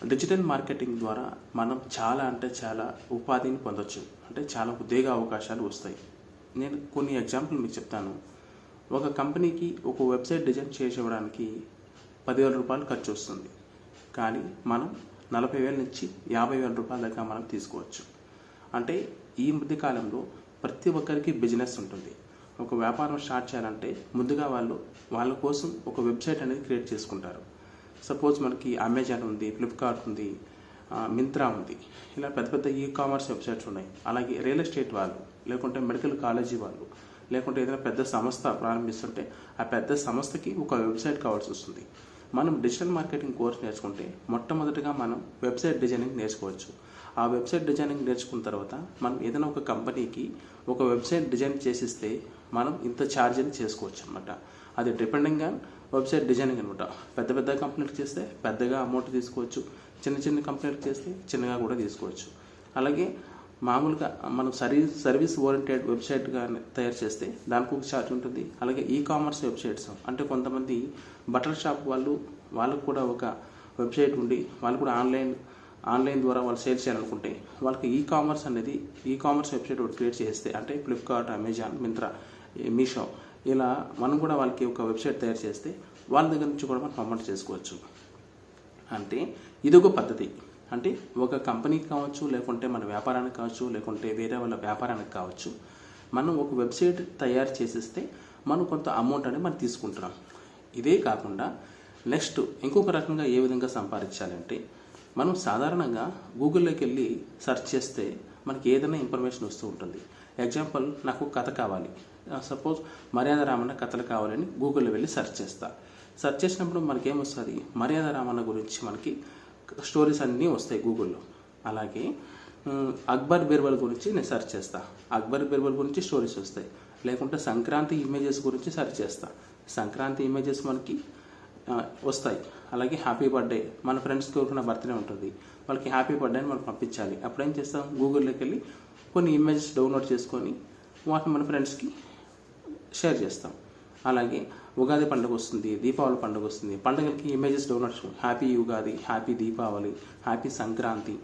Digital marketing ద్వారా మనం చాలా అంటే చాలా ఉపాధిని పొందొచ్చు, అంటే చాలా ఉద్యోగ అవకాశాలు వస్తాయి. నేను కొన్ని ఎగ్జాంపుల్ మీకు చెప్తాను. ఒక కంపెనీకి ఒక వెబ్సైట్ డిజైన్ చేసేవడానికి 10,000 రూపాయలు ఖర్చు వస్తుంది, కానీ మనం 40,000 నుంచి 50,000 రూపాయల దాకా మనం తీసుకోవచ్చు. అంటే ఈ మధ్య కాలంలో ప్రతి ఒక్కరికి బిజినెస్ ఉంటుంది. ఒక వ్యాపారం స్టార్ట్ చేయాలంటే ముందుగా వాళ్ళ కోసం ఒక వెబ్సైట్ అనేది క్రియేట్ చేసుకుంటారు. సపోజ్ మనకి అమెజాన్ ఉంది, ఫ్లిప్కార్ట్ ఉంది, మింత్రా ఉంది, ఇలా పెద్ద పెద్ద కామర్స్ వెబ్సైట్స్ ఉన్నాయి. అలాగే రియల్ ఎస్టేట్ వాళ్ళు, లేకుంటే మెడికల్ కాలేజీ వాళ్ళు, లేకుంటే ఏదైనా పెద్ద సంస్థ ప్రారంభిస్తుంటే ఆ పెద్ద సంస్థకి ఒక వెబ్సైట్ కావాల్సి వస్తుంది. మనం డిజిటల్ మార్కెటింగ్ కోర్స్ నేర్చుకుంటే మొట్టమొదటిగా మనం వెబ్సైట్ డిజైనింగ్ నేర్చుకోవచ్చు. ఆ వెబ్సైట్ డిజైనింగ్ నేర్చుకున్న తర్వాత మనం ఏదైనా ఒక కంపెనీకి ఒక వెబ్సైట్ డిజైన్ చేసిస్తే మనం ఇంత ఛార్జ్ అని చేసుకోవచ్చు అనమాట. అది డిపెండింగ్ ఆన్ వెబ్సైట్ డిజైనింగ్ అనమాట. పెద్ద పెద్ద కంపెనీలకు చేస్తే పెద్దగా అమౌంట్ తీసుకోవచ్చు, చిన్న చిన్న కంపెనీలకు చేస్తే చిన్నగా కూడా తీసుకోవచ్చు. అలాగే మామూలుగా మనం సర్వీస్ ఓరియంటెడ్ వెబ్సైట్గా తయారు చేస్తే దానికి ఒక ఛార్జ్ ఉంటుంది. అలాగే కామర్స్ వెబ్సైట్స్ అంటే కొంతమంది బట్టల షాప్ వాళ్ళకు కూడా ఒక వెబ్సైట్ ఉండి వాళ్ళు కూడా ఆన్లైన్ ద్వారా వాళ్ళు సేల్ చేయాలనుకుంటే వాళ్ళకి కామర్స్ వెబ్సైట్ ఒకటి క్రియేట్ చేస్తే, అంటే ఫ్లిప్కార్ట్, అమెజాన్, మింత్రా, మీషో, ఇలా మనం కూడా వాళ్ళకి ఒక వెబ్సైట్ తయారు చేస్తే వాళ్ళ దగ్గర నుంచి కూడా మనం అమౌంట్ చేసుకోవచ్చు. అంటే ఇది ఒక పద్ధతి. అంటే ఒక కంపెనీకి కావచ్చు, లేకుంటే మన వ్యాపారానికి కావచ్చు, లేకుంటే వేరే వాళ్ళ వ్యాపారానికి కావచ్చు, మనం ఒక వెబ్సైట్ తయారు చేసిస్తే మనం కొంత అమౌంట్ అనేది మనం తీసుకుంటున్నాం. ఇదే కాకుండా నెక్స్ట్ ఇంకొక రకంగా ఏ విధంగా సంపాదించాలంటే, మనం సాధారణంగా గూగుల్లోకి వెళ్ళి సెర్చ్ చేస్తే మనకి ఏదైనా ఇన్ఫర్మేషన్ వస్తూ ఉంటుంది. ఎగ్జాంపుల్, నాకు కథ కావాలి, సపోజ్ మర్యాద రామన్న కథలు కావాలని గూగుల్లో వెళ్ళి సెర్చ్ చేస్తా. సెర్చ్ చేసినప్పుడు మనకేమొస్తుంది, మర్యాద రామన్న గురించి మనకి స్టోరీస్ అన్నీ వస్తాయి గూగుల్లో. అలాగే అక్బర్ బీర్బల్ గురించి నేను సెర్చ్ చేస్తా, అక్బర్ బీర్బల్ గురించి స్టోరీస్ వస్తాయి. లేకుంటే సంక్రాంతి ఇమేజెస్ గురించి సెర్చ్ చేస్తా, సంక్రాంతి ఇమేజెస్ మనకి వస్తాయి. అలాగే హ్యాపీ బర్త్డే, మన ఫ్రెండ్స్కి ఎవరికైనా బర్త్డే ఉంటుంది, వాళ్ళకి హ్యాపీ బర్త్డే అని మనం పంపించాలి. అప్పుడు ఏం చేస్తాం, గూగుల్లోకి వెళ్ళి కొన్ని ఇమేజెస్ డౌన్లోడ్ చేసుకొని వాటిని మన ఫ్రెండ్స్కి షేర్ చేస్తాం. అలాగే ఉగాది పండుగ వస్తుంది, దీపావళి పండుగ వస్తుంది, పండుగలకి ఇమేజెస్ డౌన్లోడ్ చేసుకోండి. Happy Ugadi, happy Deepavali, happy Sankranti,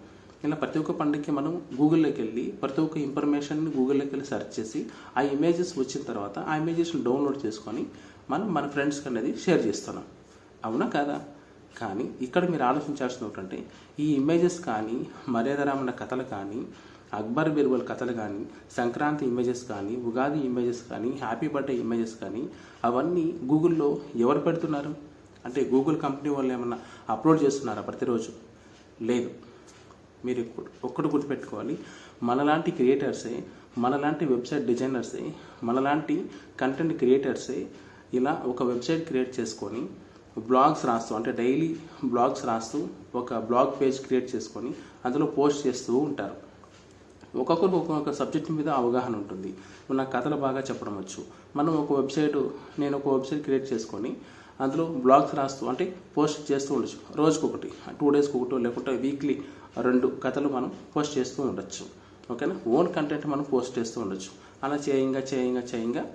ఇలా ప్రతి ఒక్క పండుగకి మనం గూగుల్లోకి వెళ్ళి ప్రతి ఒక్క ఇన్ఫర్మేషన్ని గూగుల్లోకి వెళ్ళి సెర్చ్ చేసి ఆ ఇమేజెస్ వచ్చిన తర్వాత ఆ ఇమేజెస్ని డౌన్లోడ్ చేసుకొని మనం మన ఫ్రెండ్స్కి అనేది షేర్ చేస్తున్నాం. అవునా కాదా? కానీ ఇక్కడ మీరు ఆలోచించాల్సిన ఏంటంటే, ఈ ఇమేజెస్ కానీ, మర్యాద రామన్న కథలు కానీ, అక్బర్ బీర్బల్ కథలు కానీ, సంక్రాంతి ఇమేజెస్ కానీ, ఉగాది ఇమేజెస్ కానీ, హ్యాపీ బర్త్డే ఇమేజెస్ కానీ, అవన్నీ గూగుల్లో ఎవరు పెడుతున్నారు? అంటే గూగుల్ కంపెనీ వాళ్ళు ఏమన్నా అప్లోడ్ చేస్తున్నారా ప్రతిరోజు? లేదు. మీరు ఒక్కటి గుర్తుపెట్టుకోవాలి, మనలాంటి క్రియేటర్సే, మనలాంటి వెబ్సైట్ డిజైనర్సే, మనలాంటి కంటెంట్ క్రియేటర్సే ఇలా ఒక వెబ్సైట్ క్రియేట్ చేసుకొని బ్లాగ్స్ రాస్తూ, అంటే డైలీ బ్లాగ్స్ రాస్తూ ఒక బ్లాగ్ పేజ్ క్రియేట్ చేసుకొని అందులో పోస్ట్ చేస్తూ ఉంటారు. ఒక్కొక్కరికి ఒక్కొక్క సబ్జెక్ట్ మీద అవగాహన ఉంటుంది. నాకు కథలు బాగా చెప్పడం వచ్చు, నేను ఒక వెబ్సైట్ క్రియేట్ చేసుకొని అందులో బ్లాగ్స్ రాస్తూ, అంటే పోస్ట్ చేస్తూ ఉండొచ్చు. రోజుకొకటి, 2 డేస్కి ఒకటో, లేకుంటే వీక్లీ 2 కథలు మనం పోస్ట్ చేస్తూ ఉండొచ్చు. ఓకేనా? ఓన్ కంటెంట్ మనం పోస్ట్ చేస్తూ ఉండొచ్చు. అలా చేయంగా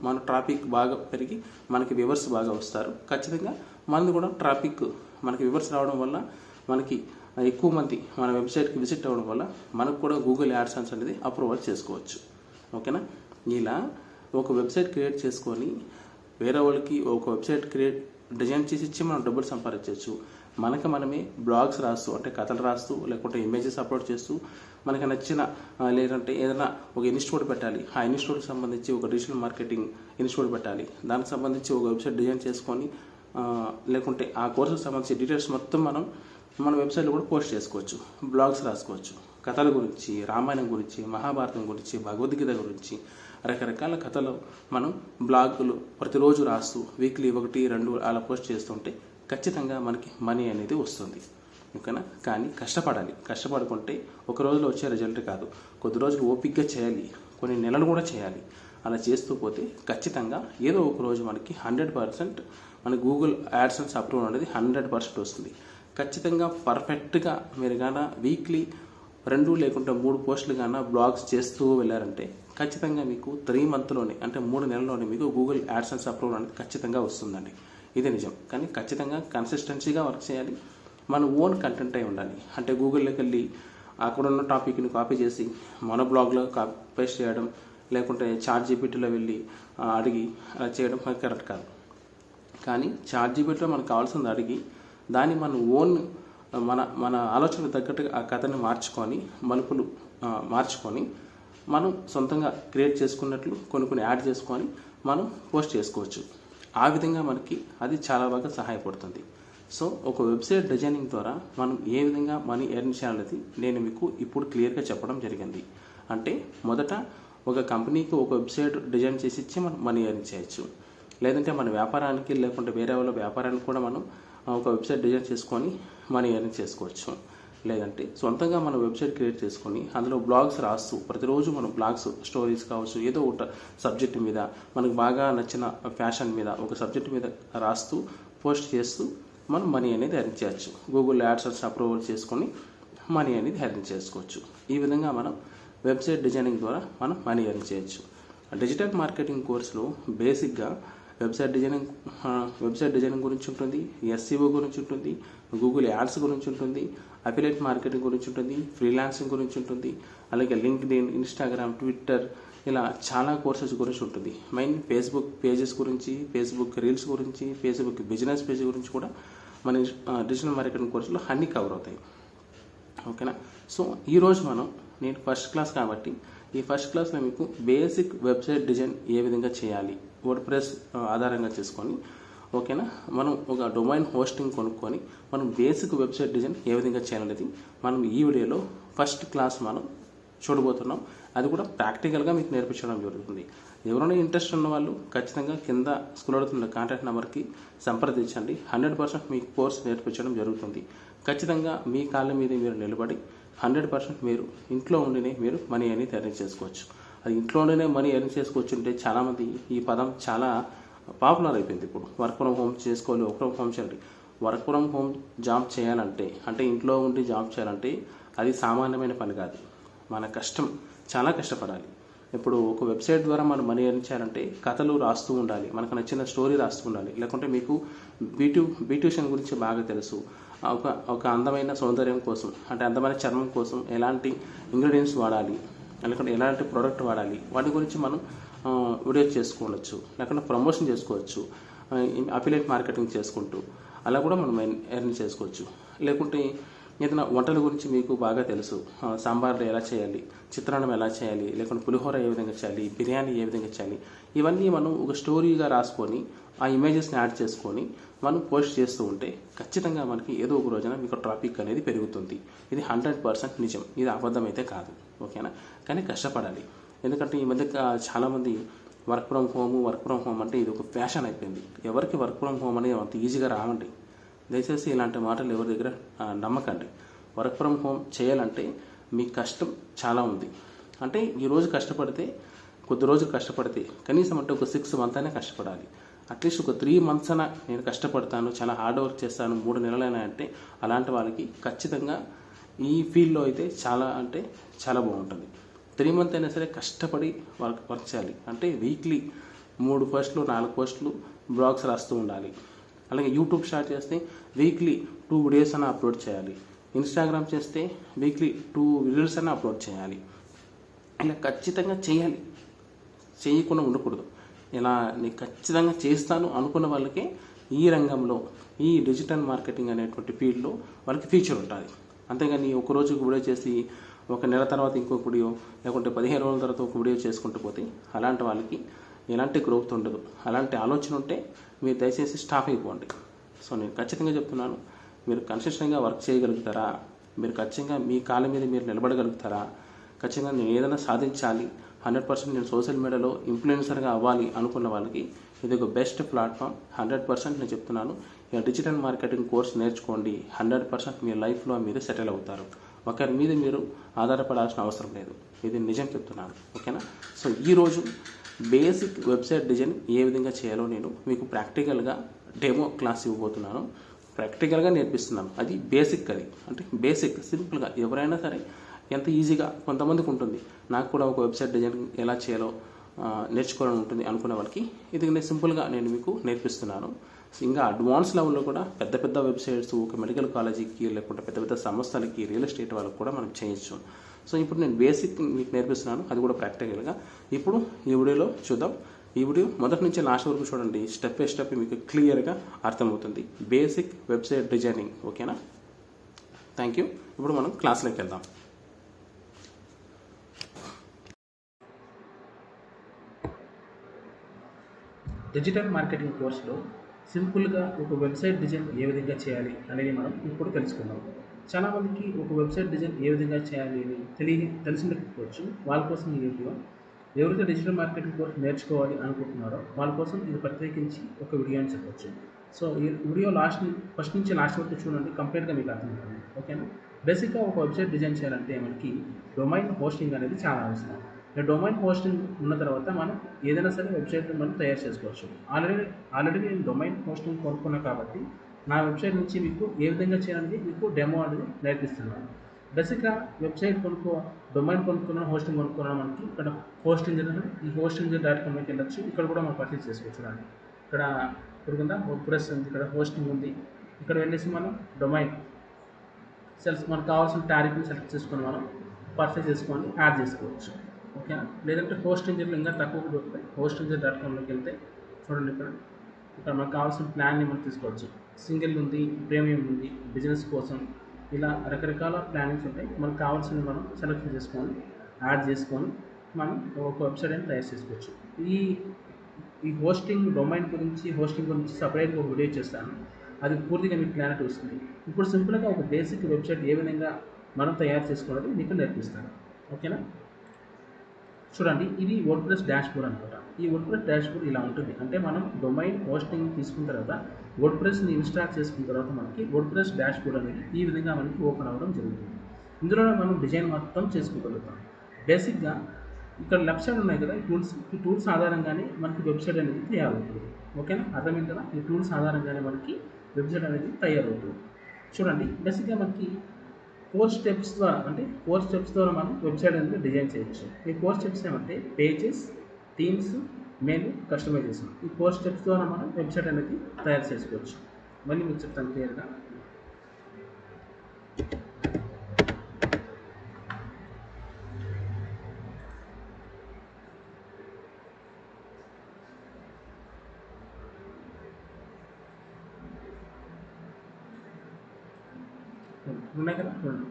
మన ట్రాఫిక్ బాగా పెరిగి మనకి వ్యూవర్స్ బాగా వస్తారు. ఖచ్చితంగా మనది కూడా ట్రాఫిక్, మనకి వ్యూవర్స్ రావడం వల్ల మనకి ఎక్కువ మంది మన వెబ్సైట్కి విజిట్ అవ్వడం వల్ల మనకు కూడా గూగుల్ యాడ్సెన్స్ అనేది అప్రూవల్ చేసుకోవచ్చు. ఓకేనా? ఇలా ఒక వెబ్సైట్ క్రియేట్ చేసుకొని వేరే వాళ్ళకి ఒక వెబ్సైట్ డిజైన్ చేసి ఇచ్చి మనం డబ్బులు సంపాదించవచ్చు. మనమే బ్లాగ్స్ రాస్తూ, అంటే కథలు రాస్తూ, లేకుంటే ఇమేజెస్ అప్లోడ్ చేస్తూ, మనకి నచ్చిన, లేదంటే ఏదైనా ఒక ఇన్స్టిట్యూట్ పెట్టాలి, ఆ ఇన్స్టిట్యూట్కి సంబంధించి ఒక డిజిటల్ మార్కెటింగ్ ఇన్స్టిట్యూట్ పెట్టాలి, దానికి సంబంధించి ఒక వెబ్సైట్ డిజైన్ చేసుకొని, లేకుంటే ఆ కోర్సుకు సంబంధించి డీటెయిల్స్ మొత్తం మన వెబ్సైట్లో కూడా పోస్ట్ చేసుకోవచ్చు. బ్లాగ్స్ రాసుకోవచ్చు, కథల గురించి, రామాయణం గురించి, మహాభారతం గురించి, భగవద్గీత గురించి, రకరకాల కథలు మనం బ్లాగులు ప్రతిరోజు రాస్తూ వీక్లీ 1, 2 అలా పోస్ట్ చేస్తుంటే ఖచ్చితంగా మనకి మనీ అనేది వస్తుంది. ఓకేనా? కానీ కష్టపడుకుంటే ఒక రోజులో వచ్చే రిజల్ట్ కాదు, కొద్ది రోజులు ఓపికగా చేయాలి, కొన్ని నెలలు కూడా చేయాలి. అలా చేస్తూ పోతే ఖచ్చితంగా ఏదో ఒక రోజు మనకి 100% మన గూగుల్ యాడ్సెన్స్ అప్రూవల్ అనేది 100% వస్తుంది. ఖచ్చితంగా పర్ఫెక్ట్గా మీరు కానీ వీక్లీ 2 లేకుంటే 3 పోస్టులు కానీ బ్లాగ్స్ చేస్తూ వెళ్ళారంటే ఖచ్చితంగా మీకు 3 మంత్లోనే, అంటే 3 నెలల్లోనే మీకు గూగుల్ యాడ్సెన్స్ అప్రూవల్ అనేది ఖచ్చితంగా వస్తుందండి. ఇది నిజం. కానీ ఖచ్చితంగా కన్సిస్టెన్సీగా వర్క్ చేయాలి. మన ఓన్ కంటెంట్ అయి ఉండాలి. అంటే గూగుల్లోకి వెళ్ళి అక్కడ ఉన్న టాపిక్ని కాపీ చేసి మన బ్లాగ్లో పేస్ట్ చేయడం, లేకుంటే ChatGPTలో వెళ్ళి అడిగి అలా చేయడం కరెక్ట్ కాదు. కానీ ChatGPTలో మనకు కావాల్సింది అడిగి దాన్ని మన ఓన్ మన ఆలోచనకు తగ్గట్టుగా ఆ కథని మలుపులు మార్చుకొని మనం సొంతంగా క్రియేట్ చేసుకున్నట్లు కొన్ని యాడ్ చేసుకొని మనం పోస్ట్ చేసుకోవచ్చు. ఆ విధంగా మనకి అది చాలా బాగా సహాయపడుతుంది. సో ఒక వెబ్సైట్ డిజైనింగ్ ద్వారా మనం ఏ విధంగా మనీ ఎర్న్ చేయాలనేది నేను మీకు ఇప్పుడు క్లియర్గా చెప్పడం జరిగింది. అంటే మొదట ఒక కంపెనీకి ఒక వెబ్సైట్ డిజైన్ చేసి ఇచ్చి మనం మనీ ఎర్న్ చేయొచ్చు. లేదంటే మన వ్యాపారానికి లేకుంటే వేరే వాళ్ళ వ్యాపారానికి కూడా మనం ఒక వెబ్సైట్ డిజైన్ చేసుకొని మనీ ఎర్న్ చేసుకోవచ్చు. లేదంటే సొంతంగా మనం వెబ్సైట్ క్రియేట్ చేసుకొని అందులో బ్లాగ్స్ రాస్తూ ప్రతిరోజు మనం బ్లాగ్స్ స్టోరీస్ కావచ్చు, ఏదో ఒక సబ్జెక్ట్ మీద మనకు బాగా నచ్చిన ఫ్యాషన్ మీద ఒక సబ్జెక్ట్ మీద రాస్తూ పోస్ట్ చేస్తూ మనం మనీ అనేది ఎర్న్ చేయొచ్చు. గూగుల్ యాడ్సెన్స్ అప్రూవల్ చేసుకొని మనీ అనేది ఎర్న్ చేసుకోవచ్చు. ఈ విధంగా మనం వెబ్సైట్ డిజైనింగ్ ద్వారా మనం మనీ ఎర్న్ చేయొచ్చు. డిజిటల్ మార్కెటింగ్ కోర్సులో బేసిక్గా వెబ్సైట్ డిజైనింగ్ గురించి ఉంటుంది, SEO గురించి ఉంటుంది, గూగుల్ యాడ్స్ గురించి ఉంటుంది, అఫిలియేట్ మార్కెటింగ్ గురించి ఉంటుంది, ఫ్రీలాన్సింగ్ గురించి ఉంటుంది, అలాగే లింక్డ్ఇన్, ఇన్స్టాగ్రామ్, ట్విట్టర్ ఇలా చాలా కోర్సెస్ గురించి ఉంటుంది. మెయిన్ ఫేస్బుక్ పేజెస్ గురించి, ఫేస్బుక్ రీల్స్ గురించి, ఫేస్బుక్ బిజినెస్ పేజ్ గురించి కూడా మన డిజిటల్ మార్కెటింగ్ కోర్సులో అన్నీ కవర్ అవుతాయి. ఓకేనా? సో ఈరోజు నేను ఫస్ట్ క్లాస్ కాబట్టి ఈ ఫస్ట్ క్లాస్లో మీకు బేసిక్ వెబ్సైట్ డిజైన్ ఏ విధంగా చేయాలి వర్డ్ప్రెస్ ఆధారంగా చేసుకొని, ఓకేనా, మనం ఒక డొమైన్ హోస్టింగ్ కొనుక్కొని మనం బేసిక్ వెబ్సైట్ డిజైన్ ఏ విధంగా చేయాలనేది మనం ఈ వీడియోలో ఫస్ట్ క్లాస్ మనం చూడబోతున్నాం. అది కూడా ప్రాక్టికల్గా మీకు నేర్పించడం జరుగుతుంది. ఎవరైనా ఇంట్రెస్ట్ ఉన్న వాళ్ళు ఖచ్చితంగా కింద స్క్రోల్ అవుతున్న కాంటాక్ట్ నెంబర్కి సంప్రదించండి. 100% మీకు కోర్స్ నేర్పించడం జరుగుతుంది. ఖచ్చితంగా మీ కాళ్ళ మీద మీరు నిలబడి 100% మీరు ఇంట్లో ఉండినే మీరు మనీ అనేది ఎర్న్ చేసుకోవచ్చు. అది ఇంట్లో ఉండినే మనీ ఎర్న్ చేసుకోవచ్చు అంటే చాలామంది ఈ పదం చాలా పాపులర్ అయిపోయింది. ఇప్పుడు వర్క్ ఫ్రమ్ హోమ్ చేసుకోవాలి, వర్క్ ఫ్రమ్ హోమ్ చేయాలి. వర్క్ ఫ్రమ్ హోమ్ జాబ్ చేయాలంటే అంటే ఇంట్లో ఉండి జాబ్ చేయాలంటే అది సామాన్యమైన పని కాదు. మన కష్టం చాలా కష్టపడాలి. ఇప్పుడు ఒక వెబ్సైట్ ద్వారా మనం మనీ ఎర్న్ చేయాలంటే కథలు రాస్తూ ఉండాలి, మనకు నచ్చిన స్టోరీ రాస్తూ ఉండాలి. లేకుంటే మీకు బ్యూటిషియన్ గురించి బాగా తెలుసు, ఒక అందమైన సౌందర్యం కోసం అంటే అందమైన చర్మం కోసం ఎలాంటి ఇంగ్రీడియంట్స్ వాడాలి, లేకుంటే ఎలాంటి ప్రోడక్ట్ వాడాలి, వాటి గురించి మనం వీడియోస్ చేసుకోవచ్చు, లేకుంటే ప్రమోషన్ చేసుకోవచ్చు, అఫిలియేట్ మార్కెటింగ్ చేసుకుంటూ అలా కూడా మనం ఎర్న్ చేసుకోవచ్చు. లేకుంటే ఏదైనా వంటల గురించి మీకు బాగా తెలుసు, సాంబార్లు ఎలా చేయాలి, చిత్రాన్నం ఎలా చేయాలి, లేకుంటే పులిహోర ఏ విధంగా చేయాలి, బిర్యానీ ఏ విధంగా చేయాలి, ఇవన్నీ మనం ఒక స్టోరీగా రాసుకొని ఆ ఇమేజెస్ని యాడ్ చేసుకొని మనం పోస్ట్ చేస్తూ ఉంటే ఖచ్చితంగా మనకి ఏదో ఒక రోజున మీకు ట్రాఫిక్ అనేది పెరుగుతుంది. ఇది 100% నిజం, ఇది అబద్ధం అయితే కాదు. ఓకేనా? కానీ కష్టపడాలి. ఎందుకంటే ఈ మధ్య చాలామంది వర్క్ ఫ్రమ్ హోమ్ అంటే ఇది ఒక ఫ్యాషన్ అయిపోయింది. ఎవరికి వర్క్ ఫ్రమ్ హోమ్ అనేది అంత ఈజీగా రావండి. దయచేసి ఇలాంటి మాటలు ఎవరి దగ్గర నమ్మకండి. వర్క్ ఫ్రమ్ హోమ్ చేయాలంటే మీ కష్టం చాలా ఉంది. అంటే ఈరోజు కష్టపడితే కొద్ది రోజులు కష్టపడితే కనీసం అంటే ఒక 6 months అయినా కష్టపడాలి. అట్లీస్ట్ ఒక 3 months అయినా నేను కష్టపడతాను, చాలా హార్డ్ వర్క్ చేస్తాను, 3 నెలలైనా అంటే అలాంటి వాళ్ళకి ఖచ్చితంగా ఈ ఫీల్డ్లో అయితే చాలా అంటే చాలా బాగుంటుంది. 3 months అయినా సరే కష్టపడి వర్క్ చేయాలి. అంటే వీక్లీ 3 పోస్టులు 4 పోస్టులు బ్లాగ్స్ రాస్తూ ఉండాలి. అలాగే యూట్యూబ్ స్టార్ట్ చేస్తే వీక్లీ 2 videos అయినా అప్లోడ్ చేయాలి. ఇన్స్టాగ్రామ్ చేస్తే వీక్లీ 2 reels అయినా అప్లోడ్ చేయాలి. ఇలా ఖచ్చితంగా చేయాలి, చేయకుండా ఉండకూడదు. ఇలా నేను ఖచ్చితంగా చేస్తాను అనుకున్న వాళ్ళకే ఈ రంగంలో ఈ డిజిటల్ మార్కెటింగ్ అనేటువంటి ఫీల్డ్లో వాళ్ళకి ఫ్యూచర్ ఉంటుంది. అంతేగాని ఒకరోజు వీడియో చేసి ఒక నెల తర్వాత ఇంకొక వీడియో, లేకుంటే 15 రోజుల తర్వాత ఒక వీడియో చేసుకుంటూ పోతే అలాంటి వాళ్ళకి ఎలాంటి గ్రోత్ ఉండదు. అలాంటి ఆలోచన ఉంటే మీరు దయచేసి స్టాప్ అయిపోండి. సో నేను ఖచ్చితంగా చెప్తున్నాను, మీరు కన్సిస్టెంట్గా వర్క్ చేయగలుగుతారా, మీరు ఖచ్చితంగా మీ కాళ్ళ మీద మీరు నిలబడగలుగుతారా, ఖచ్చితంగా నేను ఏదైనా సాధించాలి, 100% నేను సోషల్ మీడియాలో ఇన్ఫ్లుయెన్సర్గా అవ్వాలి అనుకున్న వాళ్ళకి ఇది ఒక బెస్ట్ ప్లాట్ఫామ్. 100% నేను చెప్తున్నాను. ఇక డిజిటల్ మార్కెటింగ్ కోర్స్ నేర్చుకోండి. 100% మీ లైఫ్లో మీరు సెటిల్ అవుతారు. ఒకరి మీద మీరు ఆధారపడాల్సిన అవసరం లేదు. ఇది నిజం చెప్తున్నాను. ఓకేనా? సో ఈరోజు బేసిక్ వెబ్సైట్ డిజైన్ ఏ విధంగా చేయాలో నేను మీకు ప్రాక్టికల్గా డెమో క్లాస్ ఇవ్వబోతున్నాను. ప్రాక్టికల్గా నేర్పిస్తున్నాను. అది బేసిక్, అది అంటే బేసిక్ సింపుల్గా ఎవరైనా సరే ఎంత ఈజీగా కొంతమందికి ఉంటుంది. నాకు కూడా ఒక వెబ్సైట్ డిజైన్ ఎలా చేయాలో నేర్చుకోవాలని ఉంటుంది అనుకునే వాళ్ళకి ఇది సింపుల్గా నేను మీకు నేర్పిస్తున్నాను. ఇంకా అడ్వాన్స్ లెవెల్లో కూడా పెద్ద పెద్ద వెబ్సైట్స్, ఒక మెడికల్ కాలేజీకి, లేకుంటే పెద్ద పెద్ద సంస్థలకి, రియల్ ఎస్టేట్ వాళ్ళకి కూడా మనం చేయొచ్చు. సో ఇప్పుడు నేను బేసిక్ మీకు నేర్పిస్తున్నాను, అది కూడా ప్రాక్టికల్గా. ఇప్పుడు ఈ వీడియోలో చూద్దాం. ఈ వీడియో మొదటి నుంచి లాస్ట్ వరకు చూడండి. స్టెప్ బై స్టెప్ మీకు క్లియర్గా అర్థమవుతుంది. Basic website designing. ఓకేనా? Thank you. ఇప్పుడు మనం క్లాస్లోకి వెళ్దాం. డిజిటల్ మార్కెటింగ్ కోర్సులో సింపుల్గా ఒక వెబ్సైట్ డిజైన్ ఏ విధంగా చేయాలి అనేది మనం ఇప్పుడు తెలుసుకుందాం. చాలామందికి ఒక వెబ్సైట్ డిజైన్ ఏ విధంగా చేయాలి అని తెలిసినకపోవచ్చు. వాళ్ళ కోసం ఈ వీడియో. ఎవరైతే డిజిటల్ మార్కెటింగ్ కోర్స్ నేర్చుకోవాలి అనుకుంటున్నారో వాళ్ళ కోసం ఇది ప్రత్యేకించి ఒక వీడియో అని చెప్పొచ్చు. సో ఈ వీడియో ఫస్ట్ నుంచి లాస్ట్ వరకు చూడండి, కంప్లీట్గా మీకు అర్థమవుతుంది. ఓకేనా? బేసిక్గా ఒక వెబ్సైట్ డిజైన్ చేయాలంటే మనకి డొమైన్ హోస్టింగ్ అనేది చాలా అవసరం. డొమైన్ హోస్టింగ్ ఉన్న తర్వాత మనం ఏదైనా సరే వెబ్సైట్ మనం తయారు చేసుకోవచ్చు. ఆల్రెడీ నేను డొమైన్ హోస్టింగ్ కొనుక్కున్నాను కాబట్టి నా వెబ్సైట్ నుంచి మీకు ఏ విధంగా చేయాలని మీకు డెమో అనేది నేర్పిస్తున్నాను. బేసిక్గా వెబ్సైట్ డొమైన్ కొనుక్కున్నాను, హోస్టింగ్ కొనుక్కున్నాను. మనకి ఇక్కడ హోస్టింగ్ ఈ hosting.comకి వెళ్ళచ్చు. ఇక్కడ కూడా మనం పర్చేస్ చేసుకోవచ్చు. చూడండి, ఇక్కడ కింద వర్డ్ప్రెస్ ఉంది, ఇక్కడ హోస్టింగ్ ఉంది. ఇక్కడ వెళ్ళేసి మనం డొమైన్ మనకు కావాల్సిన టారిఫ్ని సెలెక్ట్ చేసుకొని మనం పర్చేస్ చేసుకొని యాడ్ చేసుకోవచ్చు. ఓకేనా? లేదంటే హోస్టింగ్లో ఇంకా తక్కువ దొరుకుతాయి. hosting.comలోకి వెళ్తే చూడండి, ఇక్కడ మనకు కావాల్సిన ప్లాన్ని మనం తీసుకోవచ్చు. సింగిల్ ఉంది, ప్రీమియం ఉంది, బిజినెస్ కోసం, ఇలా రకరకాల ప్లానింగ్స్ ఉంటాయి. మనకు కావాల్సింది మనం సెలెక్ట్ చేసుకొని యాడ్ చేసుకొని మనం ఒక వెబ్సైట్ అని తయారు చేసుకోవచ్చు. ఈ డొమైన్ గురించి సపరేట్గా ఒక వీడియో చేస్తాను. అది పూర్తిగా మీకు క్లారిటీ వస్తుంది. ఇప్పుడు సింపుల్గా ఒక బేసిక్ వెబ్సైట్ ఏ విధంగా మనం తయారు చేసుకోవాలని మీకు నేర్పిస్తాను. ఓకేనా? చూడండి, ఇది వర్డ్ప్రెస్ డాష్బోర్డ్ అనమాట. ఈ వర్డ్ప్రెస్ డాష్బోర్డ్ ఇలా ఉంటుంది. అంటే మనం డొమైన్ హోస్టింగ్ తీసుకున్న తర్వాత వర్డ్ప్రెస్ని ఇన్స్టాల్ చేసుకున్న తర్వాత మనకి వర్డ్ప్రెస్ డాష్బోర్డ్ అనేది ఈ విధంగా మనకి ఓపెన్ అవ్వడం జరుగుతుంది. ఇందులో మనం డిజైన్ మొత్తం చేసుకోగలుగుతాం. బేసిక్గా ఇక్కడ లెఫ్ట్ సైడ్ ఉన్నాయి కదా, ఈ టూల్స్ ఆధారంగానే మనకి వెబ్సైట్ అనేది తయారవుతుంది. ఓకేనా? అర్థమైంది కదా? ఈ టూల్స్ ఆధారంగానే మనకి వెబ్సైట్ అనేది తయారవుతుంది. చూడండి, బేసిక్గా మనకి 4 స్టెప్స్ ద్వారా మనం వెబ్సైట్ అనేది డిజైన్ చేయొచ్చు. ఈ 4 స్టెప్స్ ఏమంటే పేజెస్, థీమ్స్, మెనూ, కస్టమైజేషన్. ఈ 4 స్టెప్స్ ద్వారా మనం వెబ్సైట్ అనేది తయారు చేసుకోవచ్చు. మళ్ళీ మీకు చెప్తాను క్లియర్గా. ఉన్నాయి కదా, చూడండి.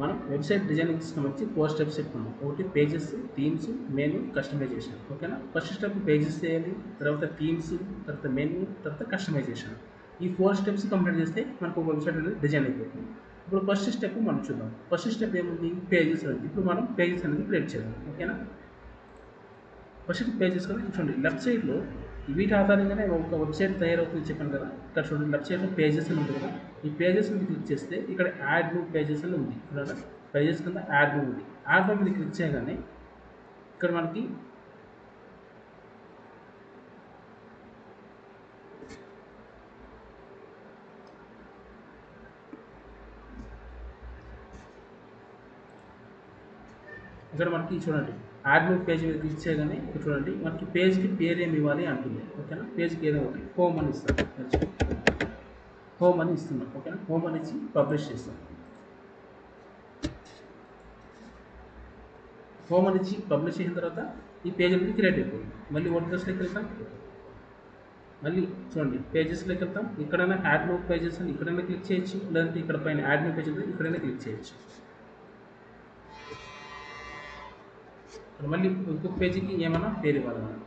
మనం వెబ్సైట్ డిజైనింగ్ సంబంధించి 4 స్టెప్స్ చెప్పుకున్నాం. ఒకటి పేజెస్, థీమ్స్, మెనూ, కస్టమైజేషన్. ఓకేనా? ఫస్ట్ స్టెప్ పేజెస్ చేయాలి, తర్వాత థీమ్స్, తర్వాత మెనూ, తర్వాత కస్టమైజేషన్. ఈ 4 స్టెప్స్ కంప్లీట్ చేస్తే మనకు ఒక వెబ్సైట్ అనేది డిజైన్ అయిపోతుంది. ఇప్పుడు ఫస్ట్ స్టెప్ మనం చూద్దాం. ఫస్ట్ స్టెప్ ఏముంది? పేజెస్ అనేది. ఇప్పుడు మనం పేజెస్ అనేది క్రియేట్ చేయాలి. ఓకేనా? ఫస్ట్ పేజెస్ కదా, చూడండి లెఫ్ట్ సైడ్లో వీటి ఆధారంగానే ఒక వెబ్సైట్ తయారవుతుంది చెప్పాను కదా. ఇక్కడ చూడండి, లెఫ్ట్ సైడ్లో పేజెస్ అని ఉంటుంది కదా. ఈ పేజెస్ మీద క్లిక్ చేస్తే ఇక్కడ యాడ్ న్యూ పేజెస్ అని ఉంది. ఇక్కడ పేజెస్ కింద యాడ్ న్యూ ఉంది. యాడ్ న్యూ మీద క్లిక్ చేయగానే ఇక్కడ మనకి చూడండి యాడ్ న్యూ పేజ్ మీద క్లిక్ చేయగానే ఇక్కడ చూడండి మనకి పేజ్కి పేరు ఏమి ఇవ్వాలి అంటుంది. ఓకేనా? పేజ్కి ఏదో ఒకటి హోమ్ అని ఇస్తాం. హోమ్ అని ఇస్తున్నాం. ఓకేనా? హోమ్ అని ఇచ్చి పబ్లిష్ చేస్తాం. హోమ్ అని ఇచ్చి పబ్లిష్ చేసిన తర్వాత ఈ పేజ్ అనేది క్రియేట్ అయిపోయింది. మళ్ళీ వర్డ్ప్రెస్లోకి వెళ్తాం. మళ్ళీ చూడండి పేజెస్లోకి వెళ్తాం. ఇక్కడైనా యాడ్ న్యూ పేజెస్ అని ఇక్కడైనా క్లిక్ చేయొచ్చు, లేదంటే ఇక్కడ పైన యాడ్ న్యూ పేజ్ ఇక్కడైనా క్లిక్ చేయొచ్చు. మళ్ళీ ఇంకొక పేజీకి ఏమైనా పేరు ఇవ్వాలి మనం.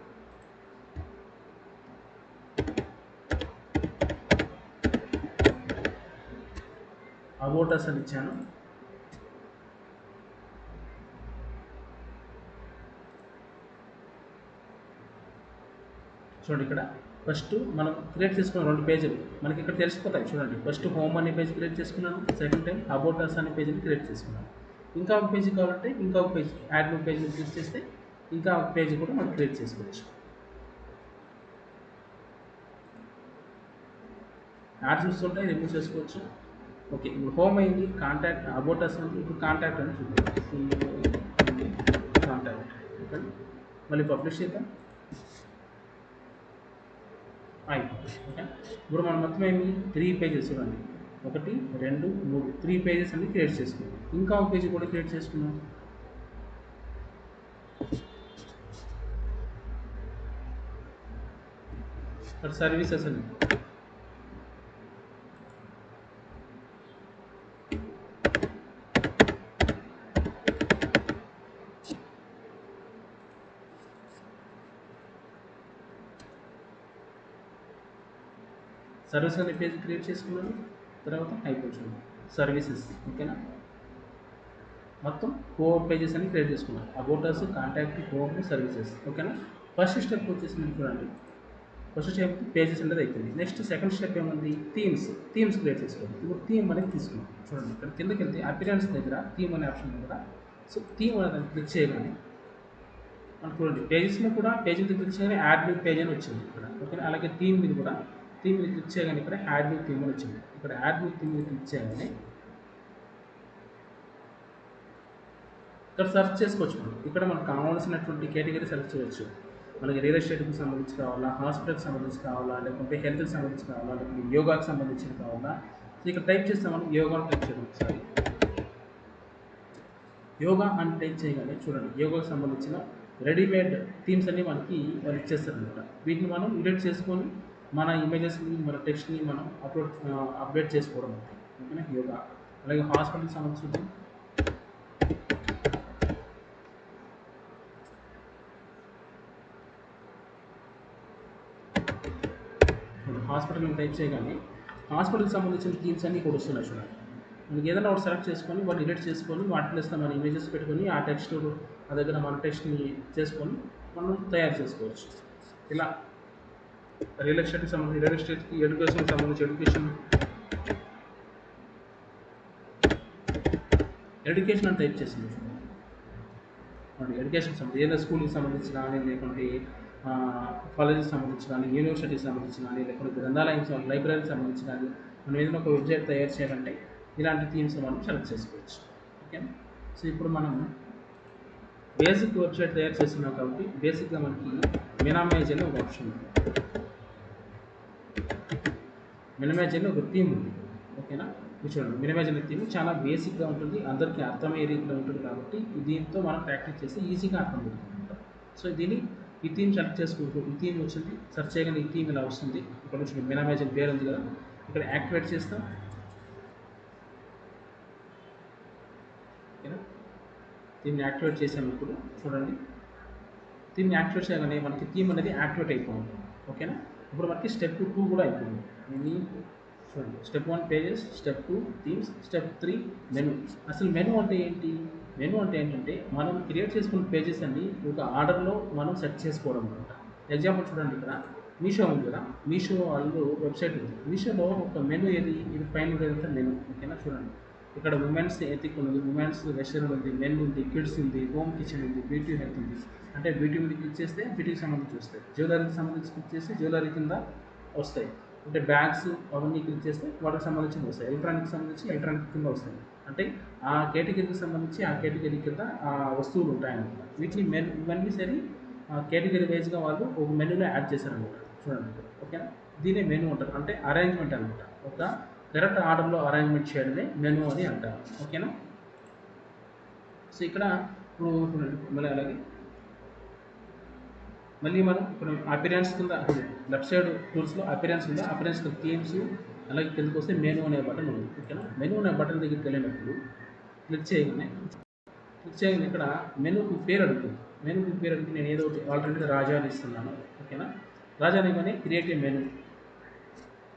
అబౌట్ అస్ అని ఇచ్చాను. చూడండి, ఇక్కడ ఫస్ట్ మనం క్రియేట్ చేసుకున్న 2 పేజీలు మనకి ఇక్కడ తెలిసిపోతాయి. చూడండి, ఫస్ట్ హోమ్ అనే పేజ్ క్రియేట్ చేసుకున్నాను, సెకండ్ టైం అబౌట్ అస్ అనే పేజీని క్రియేట్ చేసుకున్నాను. ఇంకా ఒక పేజీ కావాలంటే ఇంకా ఒక పేజ్ యాడ్ న్యూ పేజ్ని క్లిక్ చేస్తే ఇంకా ఒక పేజీ కూడా మనం క్రియేట్ చేసుకోవచ్చు. యాడ్స్ వస్తుంటాయి, రిమూవ్ చేసుకోవచ్చు. ఓకే, ఇప్పుడు హోమ్ అయింది, కాంటాక్ట్ అబౌట్ అస్ ఉంది. ఇప్పుడు కాంటాక్ట్ అని చూద్దాం. కాంటాక్ట్. ఓకే, మళ్ళీ పబ్లిష్ చేద్దాం. ఓకే, ఇప్పుడు మనం మొత్తం ఏమి 3 పేజెస్ చూడండి, 1 2 3 3 పేజెస్ అన్ని క్రియేట్ చేసుకున్నాం. ఇంకా ఒక పేజీ కూడా క్రియేట్ చేసుకున్నాం. ఇక్కడ సర్వీసెస్ అని సర్వీస్ అనే పేజ్ క్రియేట్ చేసుకున్నాను. తర్వాత అయిపోతుంది సర్వీసెస్. ఓకేనా, మొత్తం 4 పేజెస్ అని క్రియేట్ చేసుకున్నాను. అబౌటర్స్, కాంటాక్ట్, హోమ్, సర్వీసెస్. ఓకేనా, ఫస్ట్ స్టెప్ వచ్చేసి చూడండి, ఫస్ట్ స్టెప్ పేజెస్ అనేది అయిపోయింది. నెక్స్ట్ సెకండ్ స్టెప్ ఏముంది, థీమ్స్ క్రియేట్ చేసుకోవాలి. ఇప్పుడు థీమ్ అనేది తీసుకున్నాం. చూడండి, ఇక్కడ కిందకి వెళ్తే అపిరెన్స్ దగ్గర థీమ్ అనే ఆప్షన్ ఉంది కదా. సో థీమ్ అనేది క్లిక్ చేయగానే మనకు చూడండి పేజెస్లో కూడా పేజీ మీద క్లిక్ చేయగానే యాడ్ న్యూ పేజ్ అని వచ్చింది ఇక్కడ. ఓకేనా, అలాగే థీమ్ మీద కూడా థీమ్ మీద క్లిక్ చేయగానే ఇక్కడ యాడ్ న్యూ థీమ్ అని వచ్చింది. ఇక్కడ యాడ్ న్యూ థీమ్ మీద క్లిక్ చేయగానే ఇక్కడ సెర్చ్ చేసుకోవచ్చు. మనం ఇక్కడ మనకు కావాల్సినటువంటి కేటగిరీ సెలెక్ట్ చేయవచ్చు. మనకి రియల్ ఎస్టేట్కి సంబంధించి కావాలా, హాస్పిటల్కి సంబంధించి కావాలా, లేకుంటే హెల్త్కి సంబంధించి కావాలా, లేకుంటే యోగాకి సంబంధించి కావాలా. సో ఇక్కడ టైప్ చేస్తే మనం యోగా టైప్ చేయడం ఒకసారి. యోగా అని టైప్ చేయగానే చూడండి యోగాకి సంబంధించిన రెడీమేడ్ థీమ్స్ అన్ని మనకి వాళ్ళు ఇచ్చేస్తారనమాట. వీటిని మనం ఎడిట్ చేసుకొని మన ఇమేజెస్ని, మన టెక్స్ట్ని మనం అప్డేట్ చేసుకోవడం అవుతుంది. ఓకేనా, యోగా. అలాగే హాస్పిటల్కి సంబంధించి హాస్పిటల్ టైప్ చేయగానే హాస్పిటల్కి సంబంధించిన థీమ్స్ అన్నీ కూడా వస్తున్నాయి. చూడండి, మనకి ఏదైనా ఒకటి సెలెక్ట్ చేసుకొని వాటిని ఎడిట్ చేసుకొని వాటిలో మన ఇమేజెస్ పెట్టుకొని ఆ టెక్స్ట్ ఆ దగ్గర మన టెక్స్ట్ని చేసుకొని మనం తయారు చేసుకోవచ్చు. ఇలా రియల్ ఎస్టేట్కి సంబంధించి రియల్ ఎస్టేట్కి, ఎడ్యుకేషన్కి సంబంధించి ఎడ్యుకేషన్ అని టైప్ చేసింది. ఎడ్యుకేషన్ సంబంధించి ఏదైనా స్కూల్కి సంబంధించి కానీ, లేకుంటే కాలేజీకి సంబంధించి కానీ, యూనివర్సిటీకి సంబంధించి కానీ, లేకుంటే గ్రంథాలయం లైబ్రరీకి సంబంధించి కానీ మనం ఏదైనా ఒక వెబ్సైట్ తయారు చేయాలంటే ఇలాంటి థీమ్స్ మనం సెలెక్ట్ చేసుకోవచ్చు. ఓకే, సో ఇప్పుడు మనం బేసిక్ వెబ్సైట్ తయారు చేస్తున్నాం కాబట్టి బేసిక్గా మనకి మినిమైజ్ అనే ఒక ఆప్షన్ ఉంది. మినిమైజ్ అనే ఒక థీమ్ ఉంది. ఓకేనా, చూడండి మినిమైజ్ అనే థీమ్ చాలా బేసిక్గా ఉంటుంది, అందరికీ అర్థమయ్యే రీతిలో ఉంటుంది కాబట్టి దీంతో మనం ప్రాక్టీస్ చేస్తే ఈజీగా అర్థమవుతుంది. సో దీన్ని ఈ థీమ్ సెలెక్ట్ చేసుకుంటూ ఈ థీమ్ వచ్చింది, సెర్చ్ చేయగానే ఈ థీమ్ ఇలా వస్తుంది. ఇక్కడ నుంచి మినిమైజ్ అని పేరు ఉంది కదా, ఇక్కడ యాక్టివేట్ చేస్తాం. ఓకేనా, దీన్ని యాక్టివేట్ చేసాము. ఇప్పుడు చూడండి దీన్ని యాక్టివేట్ చేయగానే మనకి థీమ్ అనేది యాక్టివేట్ అయిపోయింది. ఓకేనా, ఇప్పుడు మనకి స్టెప్ 2 కూడా అయిపోయింది. చూడండి, step 1 pages, step 2 themes, step 3 menu. అసలు మెనూ అంటే ఏంటి? మెనూ అంటే ఏంటంటే మనం క్రియేట్ చేసుకున్న పేజెస్ అన్ని ఒక ఆర్డర్లో మనం సెట్ చేసుకోవడం అనమాట. ఎగ్జాంపుల్ చూడండి, ఇక్కడ మీషో ఉంది కదా, మీషో వాళ్ళు వెబ్సైట్ ఉంది. మీషోలో ఒక మెనూ ఏది, ఇది పైన ఏదైతే మెనూ. ఓకేనా, చూడండి ఇక్కడ ఉమెన్స్ ఎథిక్ ఉంది, ఉమెన్స్ వెస్టర్న్ ఉంది, మెన్ ఉంది, కిడ్స్ ఉంది, హోమ్ కిచెన్ ఉంది, బ్యూటీ హెల్త్ ఉంది. అంటే బ్యూటీ మీద క్లిక్ చేస్తే బ్యూటీకి సంబంధించి వస్తాయి, జ్యువెలరీకి సంబంధించి క్లిక్ చేస్తే జ్యువెలరీ కింద వస్తాయి, అంటే బ్యాగ్స్ అవన్నీ క్లిక్ చేస్తే వాటికి సంబంధించి వస్తాయి, ఎలక్ట్రానిక్కి సంబంధించి ఎలక్ట్రానిక్ కింద వస్తాయి. అంటే ఆ కేటగిరీకి సంబంధించి ఆ కేటగిరీ కింద ఆ వస్తువులు ఉంటాయన్నమాట. వీటిని ఇవన్నీ సరి కేటగిరీ వైజ్గా వాళ్ళు ఒక మెనూలో యాడ్ చేశారనమాట. చూడండి, ఓకేనా, దీనే మెనూ అంటారు, అంటే అరేంజ్మెంట్ అనమాట. ఒక కరెక్ట్ ఆర్డర్లో అరేంజ్మెంట్ చేయడమే మెనూ అని అంటారు. ఓకేనా, సో ఇక్కడ ఇప్పుడు మళ్ళీ అలాగే మళ్ళీ మనం ఇప్పుడు అపిరెన్స్ కింద లెఫ్ట్ సైడ్ టూల్స్లో అపిరెన్స్ ఉందా, అపిరెన్స్ థీమ్స్, అలాగే కిందకి వస్తే మెనూ అనే బటన్ ఉంది. ఓకేనా, మెనూ అనే బటన్ దగ్గరికి వెళ్ళినప్పుడు క్లిక్ చేయగానే ఇక్కడ మెనూకి పేరు అడుగుతుంది. మెనూకి పేరు అడిగి నేను ఏదో ఒకటి ఆల్రెడీ రాజా అని ఇస్తున్నాను. ఓకేనా, రాజా అనగానే క్రియేటివ్ మెనూ